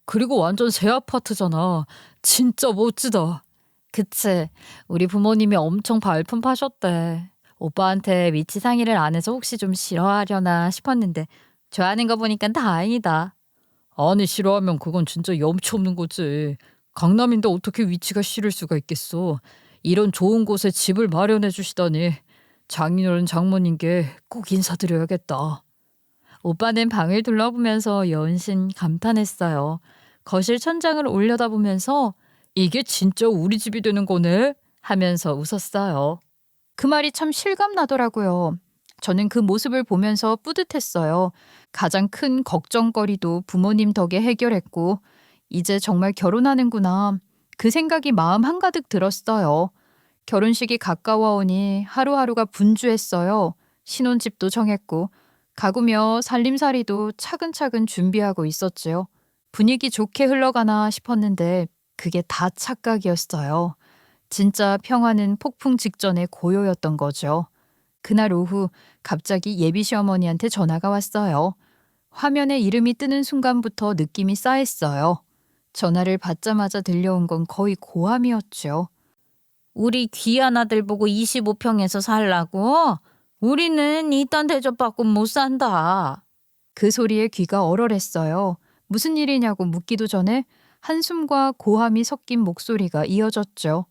그리고 완전 새 아파트잖아. 진짜 멋지다. 그치. 우리 부모님이 엄청 발품 파셨대. 오빠한테 위치 상의를 안 해서 혹시 좀 싫어하려나 싶었는데 좋아하는 거 보니까 다행이다. 아니, 싫어하면 그건 진짜 염치 없는 거지. 강남인데 어떻게 위치가 싫을 수가 있겠어. 이런 좋은 곳에 집을 마련해 주시다니. 장인어른 장모님께 꼭 인사드려야겠다. 오빠는 방을 둘러보면서 연신 감탄했어요. 거실 천장을 올려다보면서 이게 진짜 우리 집이 되는 거네? 하면서 웃었어요. 그 말이 참 실감나더라고요. 저는 그 모습을 보면서 뿌듯했어요. 가장 큰 걱정거리도 부모님 덕에 해결했고 이제 정말 결혼하는구나. 그 생각이 마음 한가득 들었어요. 결혼식이 가까워 오니 하루하루가 분주했어요. 신혼집도 정했고 가구며 살림살이도 차근차근 준비하고 있었지요. 분위기 좋게 흘러가나 싶었는데 그게 다 착각이었어요. 진짜 평화는 폭풍 직전의 고요였던 거죠. 그날 오후 갑자기 예비 시어머니한테 전화가 왔어요. 화면에 이름이 뜨는 순간부터 느낌이 싸했어요. 전화를 받자마자 들려온 건 거의 고함이었죠. 우리 귀한 아들 보고 25평에서 살라고? 우리는 이딴 대접받고 못 산다. 그 소리에 귀가 얼얼했어요. 무슨 일이냐고 묻기도 전에 한숨과 고함이 섞인 목소리가 이어졌죠.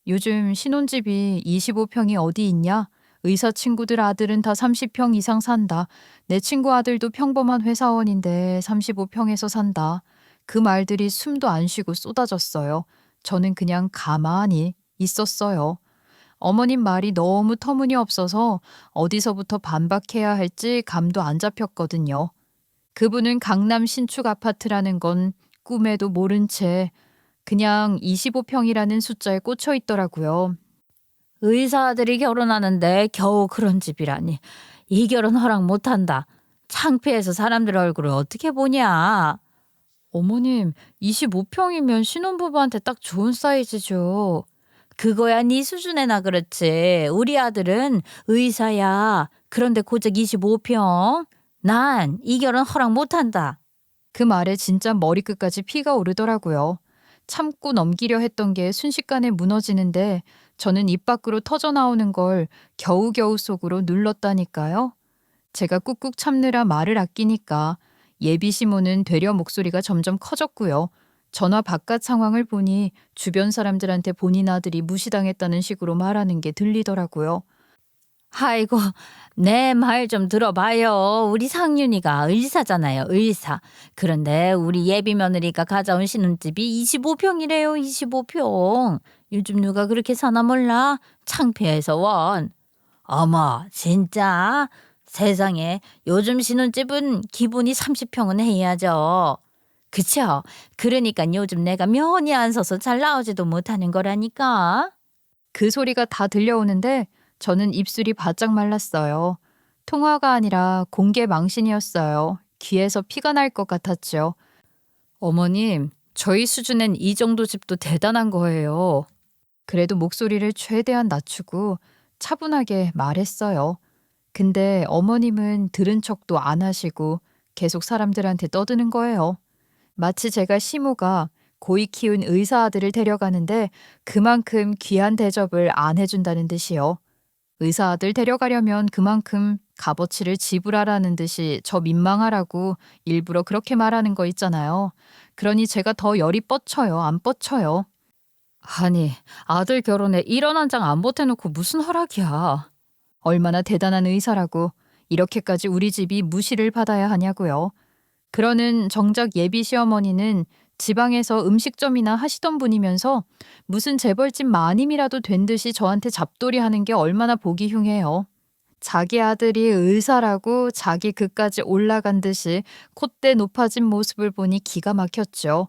요즘 신혼집이 25평이 어디 있냐? 의사 친구들 아들은 다 30평 이상 산다. 내 친구 아들도 평범한 회사원인데 35평에서 산다. 그 말들이 숨도 안 쉬고 쏟아졌어요. 저는 그냥 가만히 있었어요. 어머님 말이 너무 터무니없어서 어디서부터 반박해야 할지 감도 안 잡혔거든요. 그분은 강남 신축 아파트라는 건 꿈에도 모른 채 그냥 25평이라는 숫자에 꽂혀 있더라고요. 의사 아들이 결혼하는데 겨우 그런 집이라니. 이 결혼 허락 못한다. 창피해서 사람들 얼굴을 어떻게 보냐. 어머님, 25평이면 신혼부부한테 딱 좋은 사이즈죠. 그거야 네 수준에나 그렇지. 우리 아들은 의사야. 그런데 고작 25평. 난 이 결혼 허락 못한다. 그 말에 진짜 머리끝까지 피가 오르더라고요. 참고 넘기려 했던 게 순식간에 무너지는데 저는 입 밖으로 터져 나오는 걸 겨우겨우 속으로 눌렀다니까요. 제가 꾹꾹 참느라 말을 아끼니까 예비 시모는 되려 목소리가 점점 커졌고요. 전화 바깥 상황을 보니 주변 사람들한테 본인 아들이 무시당했다는 식으로 말하는 게 들리더라고요. 아이고, 내 말 좀 들어봐요. 우리 상윤이가 의사잖아요, 의사. 그런데 우리 예비 며느리가 가져온 신혼집이 25평이래요, 25평. 요즘 누가 그렇게 사나 몰라? 창피해서 원. 어머, 진짜? 세상에, 요즘 신혼집은 기본이 30평은 해야죠. 그쵸? 그러니까 요즘 내가 면이 안 서서 잘 나오지도 못하는 거라니까. 그 소리가 다 들려오는데 저는 입술이 바짝 말랐어요. 통화가 아니라 공개 망신이었어요. 귀에서 피가 날 것 같았죠. 어머님, 저희 수준엔 이 정도 집도 대단한 거예요. 그래도 목소리를 최대한 낮추고 차분하게 말했어요. 근데 어머님은 들은 척도 안 하시고 계속 사람들한테 떠드는 거예요. 마치 제가 시모가 고이 키운 의사 아들을 데려가는데 그만큼 귀한 대접을 안 해준다는 듯이요. 의사 아들 데려가려면 그만큼 값어치를 지불하라는 듯이 저 민망하라고 일부러 그렇게 말하는 거 있잖아요. 그러니 제가 더 열이 뻗쳐요. 안 뻗쳐요. 아니, 아들 결혼에 1원 한 장 안 보태놓고 무슨 허락이야. 얼마나 대단한 의사라고 이렇게까지 우리 집이 무시를 받아야 하냐고요. 그러는 정작 예비 시어머니는 지방에서 음식점이나 하시던 분이면서 무슨 재벌집 마님이라도 된 듯이 저한테 잡돌이 하는 게 얼마나 보기 흉해요. 자기 아들이 의사라고 자기 그까지 올라간 듯이 콧대 높아진 모습을 보니 기가 막혔죠.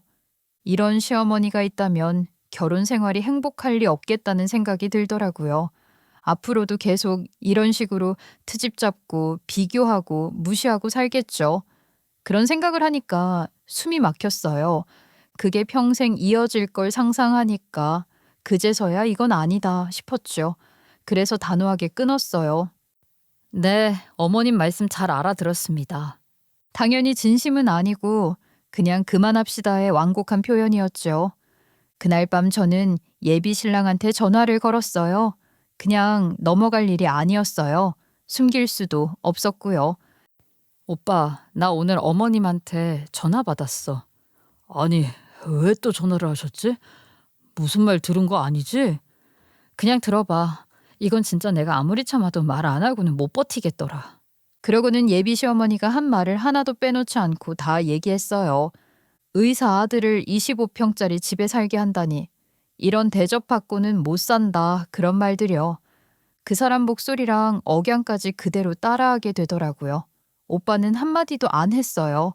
이런 시어머니가 있다면 결혼 생활이 행복할 리 없겠다는 생각이 들더라고요. 앞으로도 계속 이런 식으로 트집 잡고 비교하고 무시하고 살겠죠. 그런 생각을 하니까 숨이 막혔어요. 그게 평생 이어질 걸 상상하니까 그제서야 이건 아니다 싶었죠. 그래서 단호하게 끊었어요. 네, 어머님 말씀 잘 알아들었습니다. 당연히 진심은 아니고 그냥 그만합시다의 완곡한 표현이었죠. 그날 밤 저는 예비 신랑한테 전화를 걸었어요. 그냥 넘어갈 일이 아니었어요. 숨길 수도 없었고요. 오빠, 나 오늘 어머님한테 전화 받았어. 아니, 왜 또 전화를 하셨지? 무슨 말 들은 거 아니지? 그냥 들어봐. 이건 진짜 내가 아무리 참아도 말 안 하고는 못 버티겠더라. 그러고는 예비 시어머니가 한 말을 하나도 빼놓지 않고 다 얘기했어요. 의사 아들을 25평짜리 집에 살게 한다니. 이런 대접받고는 못 산다. 그런 말들이요. 그 사람 목소리랑 억양까지 그대로 따라하게 되더라고요. 오빠는 한마디도 안 했어요.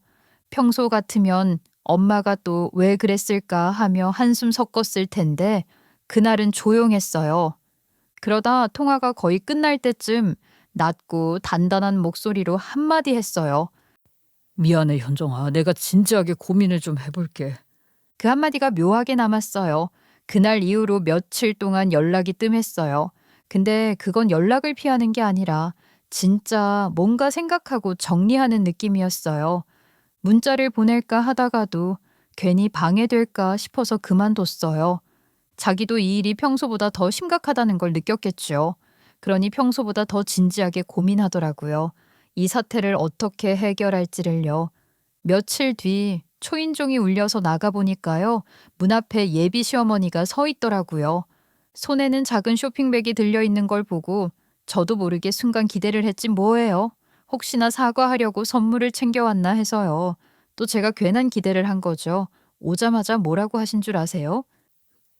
평소 같으면 엄마가 또 왜 그랬을까 하며 한숨 섞었을 텐데 그날은 조용했어요. 그러다 통화가 거의 끝날 때쯤 낮고 단단한 목소리로 한마디 했어요. 미안해, 현정아. 내가 진지하게 고민을 좀 해볼게. 그 한마디가 묘하게 남았어요. 그날 이후로 며칠 동안 연락이 뜸했어요. 근데 그건 연락을 피하는 게 아니라 진짜 뭔가 생각하고 정리하는 느낌이었어요. 문자를 보낼까 하다가도 괜히 방해될까 싶어서 그만뒀어요. 자기도 이 일이 평소보다 더 심각하다는 걸 느꼈겠죠. 그러니 평소보다 더 진지하게 고민하더라고요. 이 사태를 어떻게 해결할지를요. 며칠 뒤 초인종이 울려서 나가보니까요. 문 앞에 예비 시어머니가 서 있더라고요. 손에는 작은 쇼핑백이 들려있는 걸 보고 저도 모르게 순간 기대를 했지 뭐예요. 혹시나 사과하려고 선물을 챙겨왔나 해서요. 또 제가 괜한 기대를 한 거죠. 오자마자 뭐라고 하신 줄 아세요?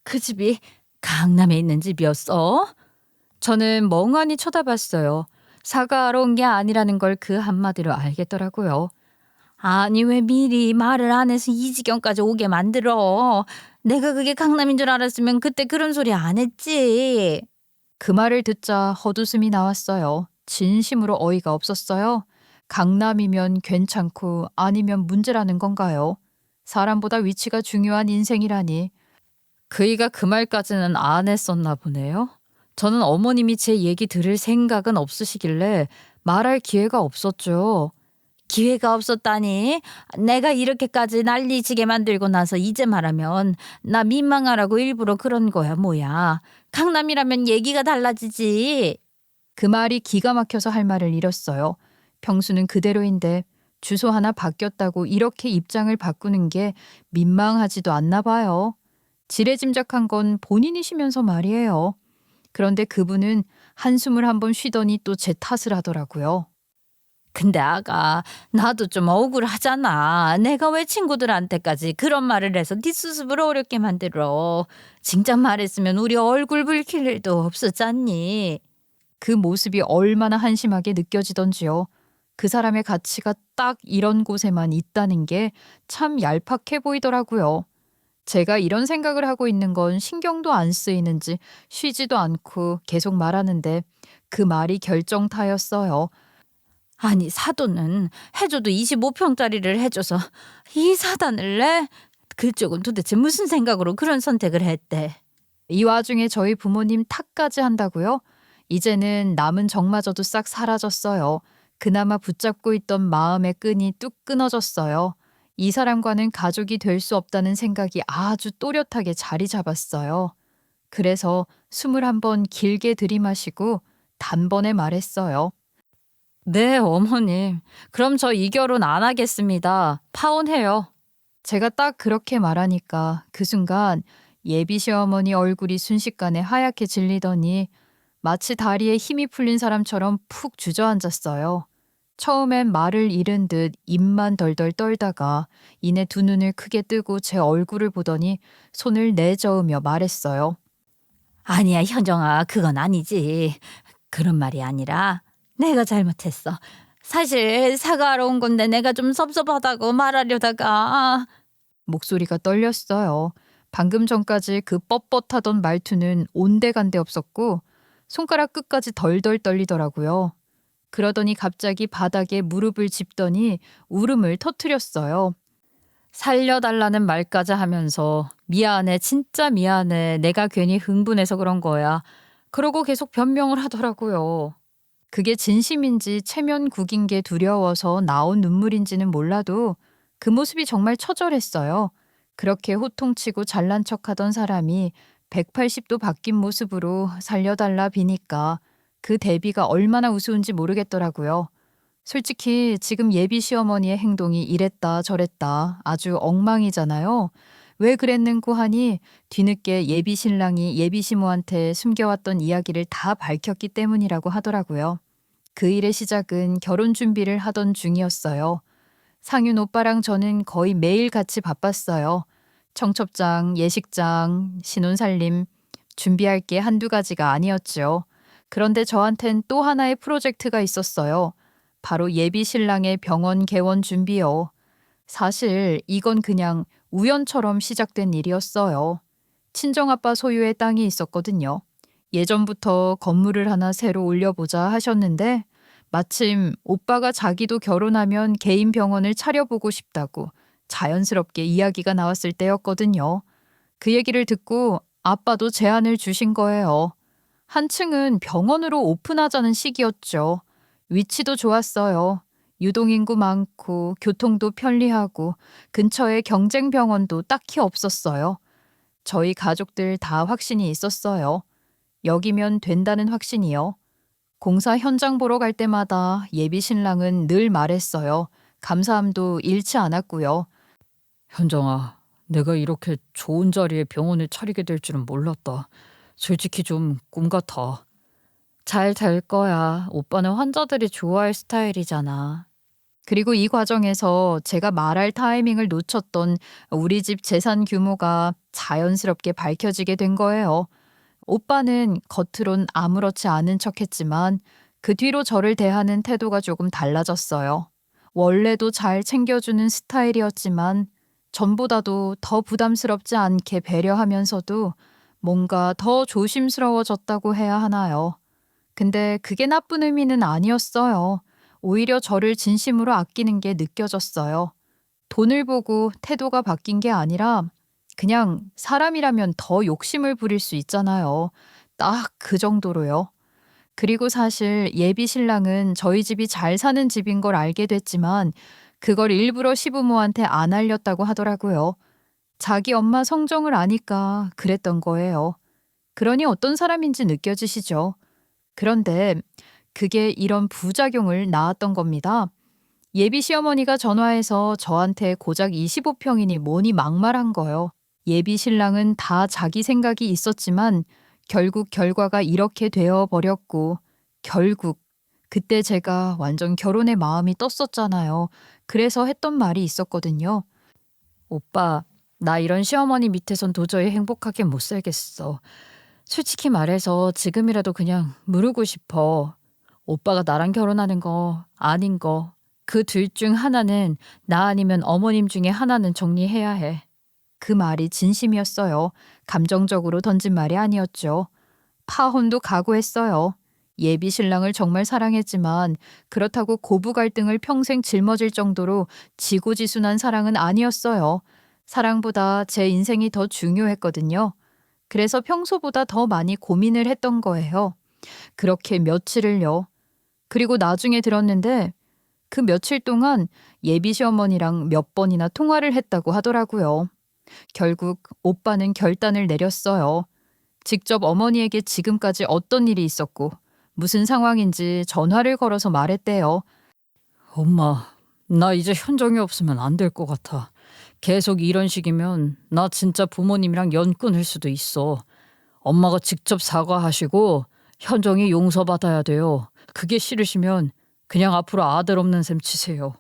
그 집이 강남에 있는 집이었어? 저는 멍하니 쳐다봤어요. 사과하러 온 게 아니라는 걸 그 한마디로 알겠더라고요. 아니 왜 미리 말을 안 해서 이 지경까지 오게 만들어? 내가 그게 강남인 줄 알았으면 그때 그런 소리 안 했지. 그 말을 듣자 헛웃음이 나왔어요. 진심으로 어이가 없었어요. 강남이면 괜찮고 아니면 문제라는 건가요? 사람보다 위치가 중요한 인생이라니. 그이가 그 말까지는 안 했었나 보네요. 저는 어머님이 제 얘기 들을 생각은 없으시길래 말할 기회가 없었죠. 기회가 없었다니? 내가 이렇게까지 난리치게 만들고 나서 이제 말하면 나 민망하라고 일부러 그런 거야 뭐야. 강남이라면 얘기가 달라지지. 그 말이 기가 막혀서 할 말을 잃었어요. 평수는 그대로인데 주소 하나 바뀌었다고 이렇게 입장을 바꾸는 게 민망하지도 않나 봐요. 지레짐작한 건 본인이시면서 말이에요. 그런데 그분은 한숨을 한번 쉬더니 또 제 탓을 하더라고요. 근데 아가 나도 좀 억울하잖아. 내가 왜 친구들한테까지 그런 말을 해서 네 수습을 어렵게 만들어. 진작 말했으면 우리 얼굴 붉힐 일도 없었잖니. 그 모습이 얼마나 한심하게 느껴지던지요. 그 사람의 가치가 딱 이런 곳에만 있다는 게 참 얄팍해 보이더라고요. 제가 이런 생각을 하고 있는 건 신경도 안 쓰이는지 쉬지도 않고 계속 말하는데 그 말이 결정타였어요. 아니 사돈은 해줘도 25평짜리를 해줘서 이 사단을 내? 그쪽은 도대체 무슨 생각으로 그런 선택을 했대? 이 와중에 저희 부모님 탓까지 한다고요? 이제는 남은 정마저도 싹 사라졌어요. 그나마 붙잡고 있던 마음의 끈이 뚝 끊어졌어요. 이 사람과는 가족이 될 수 없다는 생각이 아주 또렷하게 자리 잡았어요. 그래서 숨을 한번 길게 들이마시고 단번에 말했어요. 네, 어머님. 그럼 저 이 결혼 안 하겠습니다. 파혼해요. 제가 딱 그렇게 말하니까 그 순간 예비 시어머니 얼굴이 순식간에 하얗게 질리더니 마치 다리에 힘이 풀린 사람처럼 푹 주저앉았어요. 처음엔 말을 잃은 듯 입만 덜덜 떨다가 이내 두 눈을 크게 뜨고 제 얼굴을 보더니 손을 내저으며 말했어요. 아니야 현정아 그건 아니지. 그런 말이 아니라 내가 잘못했어. 사실 사과하러 온 건데 내가 좀 섭섭하다고 말하려다가 목소리가 떨렸어요. 방금 전까지 그 뻣뻣하던 말투는 온데간데 없었고 손가락 끝까지 덜덜 떨리더라고요. 그러더니 갑자기 바닥에 무릎을 짚더니 울음을 터뜨렸어요. 살려달라는 말까지 하면서 미안해, 진짜 미안해. 내가 괜히 흥분해서 그런 거야. 그러고 계속 변명을 하더라고요. 그게 진심인지 체면국인 게 두려워서 나온 눈물인지는 몰라도 그 모습이 정말 처절했어요. 그렇게 호통치고 잘난 척하던 사람이 180도 바뀐 모습으로 살려달라 비니까 그 대비가 얼마나 우스운지 모르겠더라고요. 솔직히 지금 예비 시어머니의 행동이 이랬다 저랬다 아주 엉망이잖아요. 왜 그랬는고 하니 뒤늦게 예비 신랑이 예비 시모한테 숨겨왔던 이야기를 다 밝혔기 때문이라고 하더라고요. 그 일의 시작은 결혼 준비를 하던 중이었어요. 상윤 오빠랑 저는 거의 매일 같이 바빴어요. 청첩장, 예식장, 신혼살림, 준비할 게 한두 가지가 아니었죠. 그런데 저한텐 또 하나의 프로젝트가 있었어요. 바로 예비 신랑의 병원 개원 준비요. 사실 이건 그냥 우연처럼 시작된 일이었어요. 친정아빠 소유의 땅이 있었거든요. 예전부터 건물을 하나 새로 올려보자 하셨는데 마침 오빠가 자기도 결혼하면 개인 병원을 차려보고 싶다고 자연스럽게 이야기가 나왔을 때였거든요. 그 얘기를 듣고 아빠도 제안을 주신 거예요. 한층은 병원으로 오픈하자는 시기였죠. 위치도 좋았어요. 유동인구 많고 교통도 편리하고 근처에 경쟁병원도 딱히 없었어요. 저희 가족들 다 확신이 있었어요. 여기면 된다는 확신이요. 공사 현장 보러 갈 때마다 예비 신랑은 늘 말했어요. 감사함도 잃지 않았고요. 현정아, 내가 이렇게 좋은 자리에 병원을 차리게 될 줄은 몰랐다. 솔직히 좀 꿈 같아. 잘 될 거야. 오빠는 환자들이 좋아할 스타일이잖아. 그리고 이 과정에서 제가 말할 타이밍을 놓쳤던 우리 집 재산 규모가 자연스럽게 밝혀지게 된 거예요. 오빠는 겉으론 아무렇지 않은 척 했지만 그 뒤로 저를 대하는 태도가 조금 달라졌어요. 원래도 잘 챙겨주는 스타일이었지만 전보다도 더 부담스럽지 않게 배려하면서도 뭔가 더 조심스러워졌다고 해야 하나요. 근데 그게 나쁜 의미는 아니었어요. 오히려 저를 진심으로 아끼는 게 느껴졌어요. 돈을 보고 태도가 바뀐 게 아니라 그냥 사람이라면 더 욕심을 부릴 수 있잖아요. 딱 그 정도로요. 그리고 사실 예비 신랑은 저희 집이 잘 사는 집인 걸 알게 됐지만 그걸 일부러 시부모한테 안 알렸다고 하더라고요. 자기 엄마 성정을 아니까 그랬던 거예요. 그러니 어떤 사람인지 느껴지시죠? 그런데 그게 이런 부작용을 낳았던 겁니다. 예비 시어머니가 전화해서 저한테 고작 25평이니 뭐니 막말한 거요. 예비 신랑은 다 자기 생각이 있었지만 결국 결과가 이렇게 되어 버렸고 결국 그때 제가 완전 결혼의 마음이 떴었잖아요. 그래서 했던 말이 있었거든요. 오빠, 나 이런 시어머니 밑에선 도저히 행복하게 못 살겠어. 솔직히 말해서 지금이라도 그냥 무르고 싶어. 오빠가 나랑 결혼하는 거, 아닌 거, 그 둘 중 하나는 나 아니면 어머님 중에 하나는 정리해야 해. 그 말이 진심이었어요. 감정적으로 던진 말이 아니었죠. 파혼도 각오했어요. 예비 신랑을 정말 사랑했지만 그렇다고 고부 갈등을 평생 짊어질 정도로 지고지순한 사랑은 아니었어요. 사랑보다 제 인생이 더 중요했거든요. 그래서 평소보다 더 많이 고민을 했던 거예요. 그렇게 며칠을요. 그리고 나중에 들었는데 그 며칠 동안 예비 시어머니랑 몇 번이나 통화를 했다고 하더라고요. 결국 오빠는 결단을 내렸어요. 직접 어머니에게 지금까지 어떤 일이 있었고 무슨 상황인지 전화를 걸어서 말했대요. 엄마, 나 이제 현정이 없으면 안 될 것 같아. 계속 이런 식이면 나 진짜 부모님이랑 연 끊을 수도 있어. 엄마가 직접 사과하시고 현정이 용서받아야 돼요. 그게 싫으시면 그냥 앞으로 아들 없는 셈 치세요.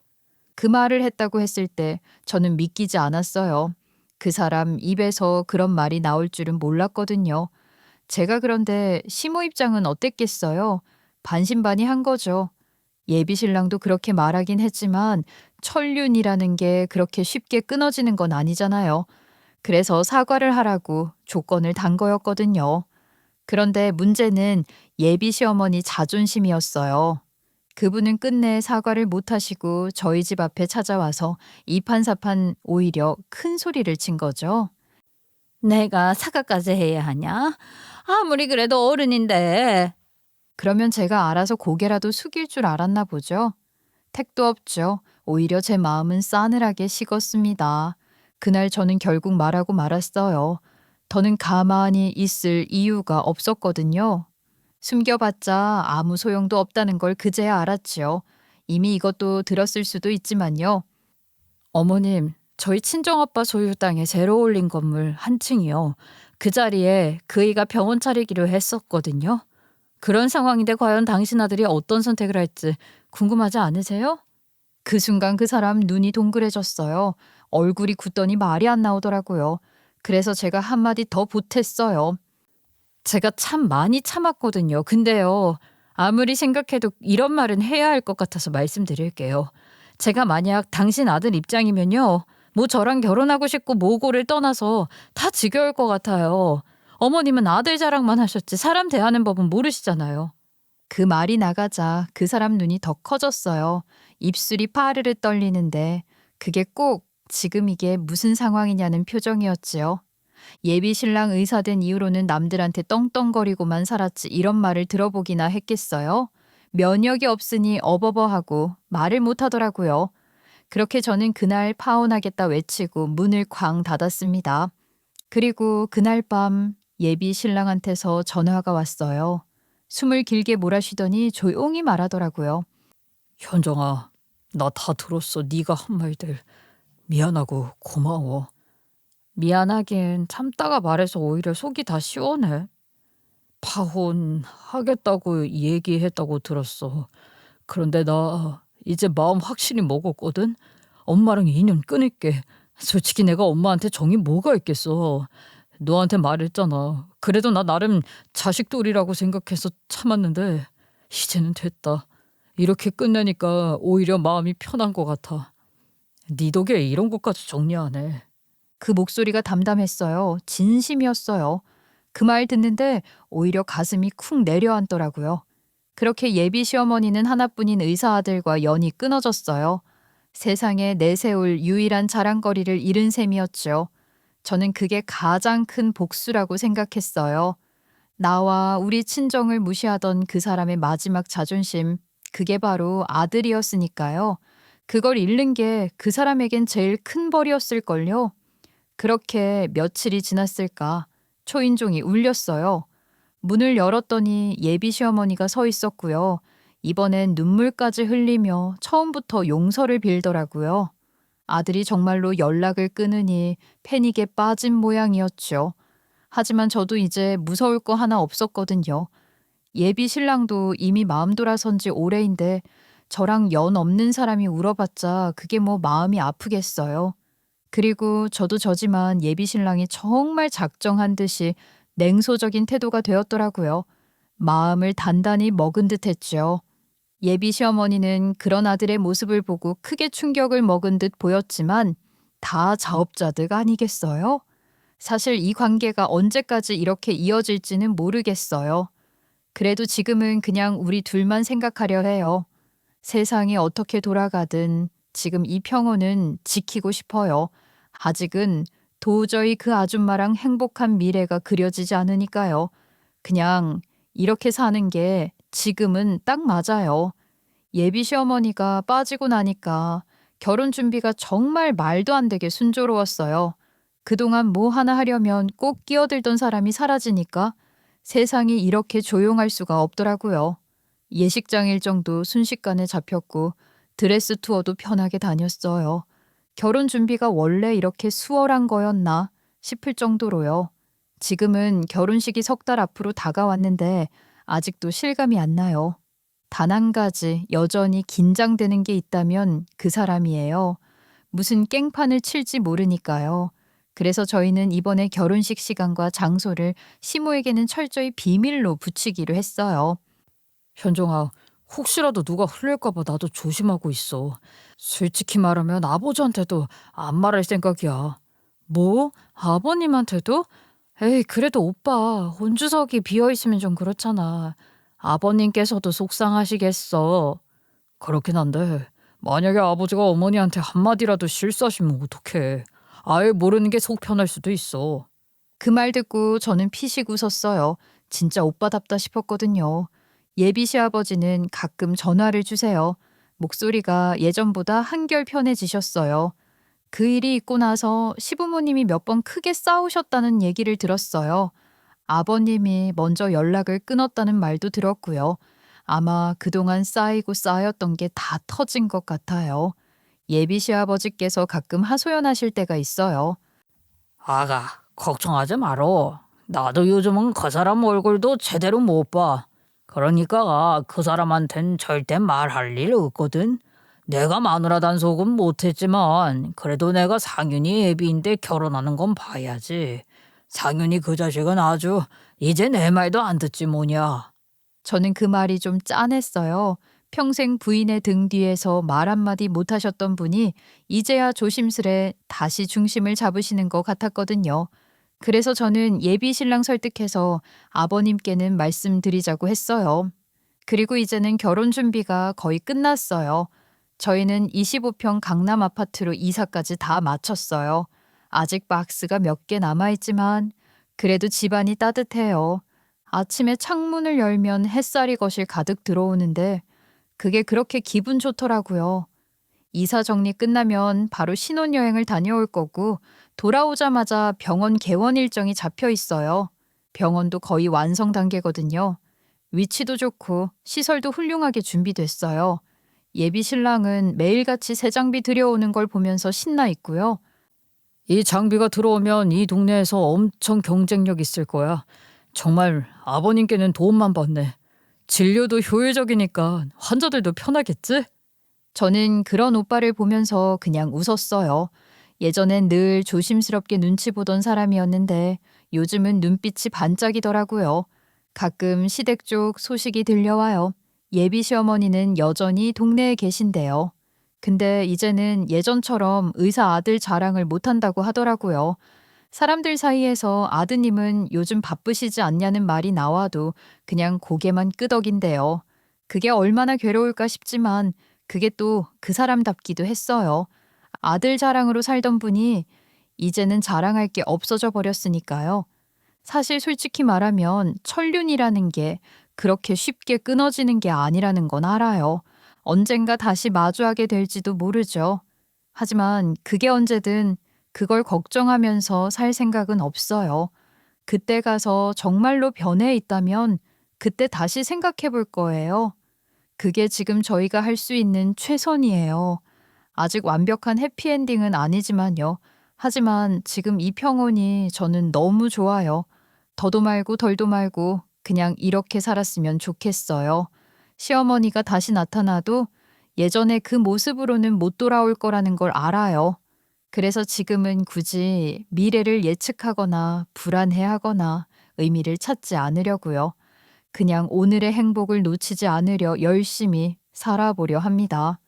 그 말을 했다고 했을 때 저는 믿기지 않았어요. 그 사람 입에서 그런 말이 나올 줄은 몰랐거든요. 제가 그런데 시모 입장은 어땠겠어요? 반신반의한 거죠. 예비 신랑도 그렇게 말하긴 했지만 천륜이라는 게 그렇게 쉽게 끊어지는 건 아니잖아요. 그래서 사과를 하라고 조건을 단 거였거든요. 그런데 문제는 예비 시어머니 자존심이었어요. 그분은 끝내 사과를 못 하시고 저희 집 앞에 찾아와서 이판사판 오히려 큰 소리를 친 거죠. 내가 사과까지 해야 하냐? 아무리 그래도 어른인데. 그러면 제가 알아서 고개라도 숙일 줄 알았나 보죠. 택도 없죠. 오히려 제 마음은 싸늘하게 식었습니다. 그날 저는 결국 말하고 말았어요. 더는 가만히 있을 이유가 없었거든요. 숨겨봤자 아무 소용도 없다는 걸 그제야 알았지요. 이미 이것도 들었을 수도 있지만요. 어머님, 저희 친정아빠 소유 땅에 새로 올린 건물 한 층이요. 그 자리에 그이가 병원 차리기로 했었거든요. 그런 상황인데 과연 당신 아들이 어떤 선택을 할지 궁금하지 않으세요? 그 순간 그 사람 눈이 동그래졌어요. 얼굴이 굳더니 말이 안 나오더라고요. 그래서 제가 한마디 더 보탰어요. 제가 참 많이 참았거든요. 근데요, 아무리 생각해도 이런 말은 해야 할 것 같아서 말씀드릴게요. 제가 만약 당신 아들 입장이면요, 뭐 저랑 결혼하고 싶고 모고를 떠나서 다 지겨울 것 같아요. 어머님은 아들 자랑만 하셨지 사람 대하는 법은 모르시잖아요. 그 말이 나가자 그 사람 눈이 더 커졌어요. 입술이 파르르 떨리는데 그게 꼭 지금 이게 무슨 상황이냐는 표정이었지요. 예비 신랑 의사된 이후로는 남들한테 떵떵거리고만 살았지 이런 말을 들어보기나 했겠어요? 면역이 없으니 어버버하고 말을 못하더라고요. 그렇게 저는 그날 파혼하겠다 외치고 문을 쾅 닫았습니다. 그리고 그날 밤 예비 신랑한테서 전화가 왔어요. 숨을 길게 몰아쉬더니 조용히 말하더라고요. 현정아, 나 다 들었어. 네가 한 말들. 미안하고 고마워. 미안하긴 참다가 말해서 오히려 속이 다 시원해. 파혼하겠다고 얘기했다고 들었어. 그런데 나 이제 마음 확실히 먹었거든. 엄마랑 인연 끊을게. 솔직히 내가 엄마한테 정이 뭐가 있겠어. 너한테 말했잖아. 그래도 나 나름 자식돌이라고 생각해서 참았는데 이제는 됐다. 이렇게 끝내니까 오히려 마음이 편한 것 같아. 네 덕에 이런 것까지 정리하네. 그 목소리가 담담했어요. 진심이었어요. 그 말 듣는데 오히려 가슴이 쿵 내려앉더라고요. 그렇게 예비 시어머니는 하나뿐인 의사 아들과 연이 끊어졌어요. 세상에 내세울 유일한 자랑거리를 잃은 셈이었죠. 저는 그게 가장 큰 복수라고 생각했어요. 나와 우리 친정을 무시하던 그 사람의 마지막 자존심, 그게 바로 아들이었으니까요. 그걸 잃는 게 그 사람에겐 제일 큰 벌이었을걸요. 그렇게 며칠이 지났을까 초인종이 울렸어요. 문을 열었더니 예비 시어머니가 서 있었고요. 이번엔 눈물까지 흘리며 처음부터 용서를 빌더라고요. 아들이 정말로 연락을 끊으니 패닉에 빠진 모양이었죠. 하지만 저도 이제 무서울 거 하나 없었거든요. 예비 신랑도 이미 마음 돌아선 지 오래인데 저랑 연 없는 사람이 울어봤자 그게 뭐 마음이 아프겠어요. 그리고 저도 저지만 예비 신랑이 정말 작정한 듯이 냉소적인 태도가 되었더라고요. 마음을 단단히 먹은 듯 했죠. 예비 시어머니는 그런 아들의 모습을 보고 크게 충격을 먹은 듯 보였지만 다 자업자득 아니겠어요? 사실 이 관계가 언제까지 이렇게 이어질지는 모르겠어요. 그래도 지금은 그냥 우리 둘만 생각하려 해요. 세상이 어떻게 돌아가든 지금 이 평온은 지키고 싶어요. 아직은 도저히 그 아줌마랑 행복한 미래가 그려지지 않으니까요. 그냥 이렇게 사는 게 지금은 딱 맞아요. 예비 시어머니가 빠지고 나니까 결혼 준비가 정말 말도 안 되게 순조로웠어요. 그동안 뭐 하나 하려면 꼭 끼어들던 사람이 사라지니까 세상이 이렇게 조용할 수가 없더라고요. 예식장 일정도 순식간에 잡혔고 드레스 투어도 편하게 다녔어요. 결혼 준비가 원래 이렇게 수월한 거였나 싶을 정도로요. 지금은 결혼식이 석 달 앞으로 다가왔는데 아직도 실감이 안 나요. 단 한 가지 여전히 긴장되는 게 있다면 그 사람이에요. 무슨 깽판을 칠지 모르니까요. 그래서 저희는 이번에 결혼식 시간과 장소를 시모에게는 철저히 비밀로 붙이기로 했어요. 현정아, 혹시라도 누가 흘릴까봐 나도 조심하고 있어. 솔직히 말하면 아버지한테도 안 말할 생각이야. 뭐? 아버님한테도? 에이, 그래도 오빠 혼주석이 비어있으면 좀 그렇잖아. 아버님께서도 속상하시겠어. 그렇긴 한데 만약에 아버지가 어머니한테 한마디라도 실수하시면 어떡해. 아예 모르는 게 속 편할 수도 있어. 그 말 듣고 저는 피식 웃었어요. 진짜 오빠답다 싶었거든요. 예비 시아버지는 가끔 전화를 주세요. 목소리가 예전보다 한결 편해지셨어요. 그 일이 있고 나서 시부모님이 몇 번 크게 싸우셨다는 얘기를 들었어요. 아버님이 먼저 연락을 끊었다는 말도 들었고요. 아마 그동안 쌓이고 쌓였던 게 다 터진 것 같아요. 예비 시아버지께서 가끔 하소연하실 때가 있어요. 아가, 걱정하지 마로. 나도 요즘은 그 사람 얼굴도 제대로 못 봐. 그러니까 그 사람한텐 절대 말할 일 없거든. 내가 마누라 단속은 못했지만 그래도 내가 상윤이 애비인데 결혼하는 건 봐야지. 상윤이 그 자식은 아주 이제 내 말도 안 듣지 뭐냐. 저는 그 말이 좀 짠했어요. 평생 부인의 등 뒤에서 말 한마디 못하셨던 분이 이제야 조심스레 다시 중심을 잡으시는 것 같았거든요. 그래서 저는 예비 신랑 설득해서 아버님께는 말씀드리자고 했어요. 그리고 이제는 결혼 준비가 거의 끝났어요. 저희는 25평 강남 아파트로 이사까지 다 마쳤어요. 아직 박스가 몇 개 남아있지만 그래도 집안이 따뜻해요. 아침에 창문을 열면 햇살이 거실 가득 들어오는데 그게 그렇게 기분 좋더라고요. 이사 정리 끝나면 바로 신혼여행을 다녀올 거고 돌아오자마자 병원 개원 일정이 잡혀 있어요. 병원도 거의 완성 단계거든요. 위치도 좋고 시설도 훌륭하게 준비됐어요. 예비 신랑은 매일같이 새 장비 들여오는 걸 보면서 신나 있고요. 이 장비가 들어오면 이 동네에서 엄청 경쟁력 있을 거야. 정말 아버님께는 도움만 받네. 진료도 효율적이니까 환자들도 편하겠지? 저는 그런 오빠를 보면서 그냥 웃었어요. 예전엔 늘 조심스럽게 눈치 보던 사람이었는데 요즘은 눈빛이 반짝이더라고요. 가끔 시댁 쪽 소식이 들려와요. 예비 시어머니는 여전히 동네에 계신데요. 근데 이제는 예전처럼 의사 아들 자랑을 못한다고 하더라고요. 사람들 사이에서 아드님은 요즘 바쁘시지 않냐는 말이 나와도 그냥 고개만 끄덕인대요. 그게 얼마나 괴로울까 싶지만 그게 또 그 사람답기도 했어요. 아들 자랑으로 살던 분이 이제는 자랑할 게 없어져 버렸으니까요. 사실 솔직히 말하면 천륜이라는 게 그렇게 쉽게 끊어지는 게 아니라는 건 알아요. 언젠가 다시 마주하게 될지도 모르죠. 하지만 그게 언제든 그걸 걱정하면서 살 생각은 없어요. 그때 가서 정말로 변해 있다면 그때 다시 생각해 볼 거예요. 그게 지금 저희가 할 수 있는 최선이에요. 아직 완벽한 해피엔딩은 아니지만요. 하지만 지금 이 평온이 저는 너무 좋아요. 더도 말고 덜도 말고 그냥 이렇게 살았으면 좋겠어요. 시어머니가 다시 나타나도 예전의 그 모습으로는 못 돌아올 거라는 걸 알아요. 그래서 지금은 굳이 미래를 예측하거나 불안해하거나 의미를 찾지 않으려고요. 그냥 오늘의 행복을 놓치지 않으려 열심히 살아보려 합니다.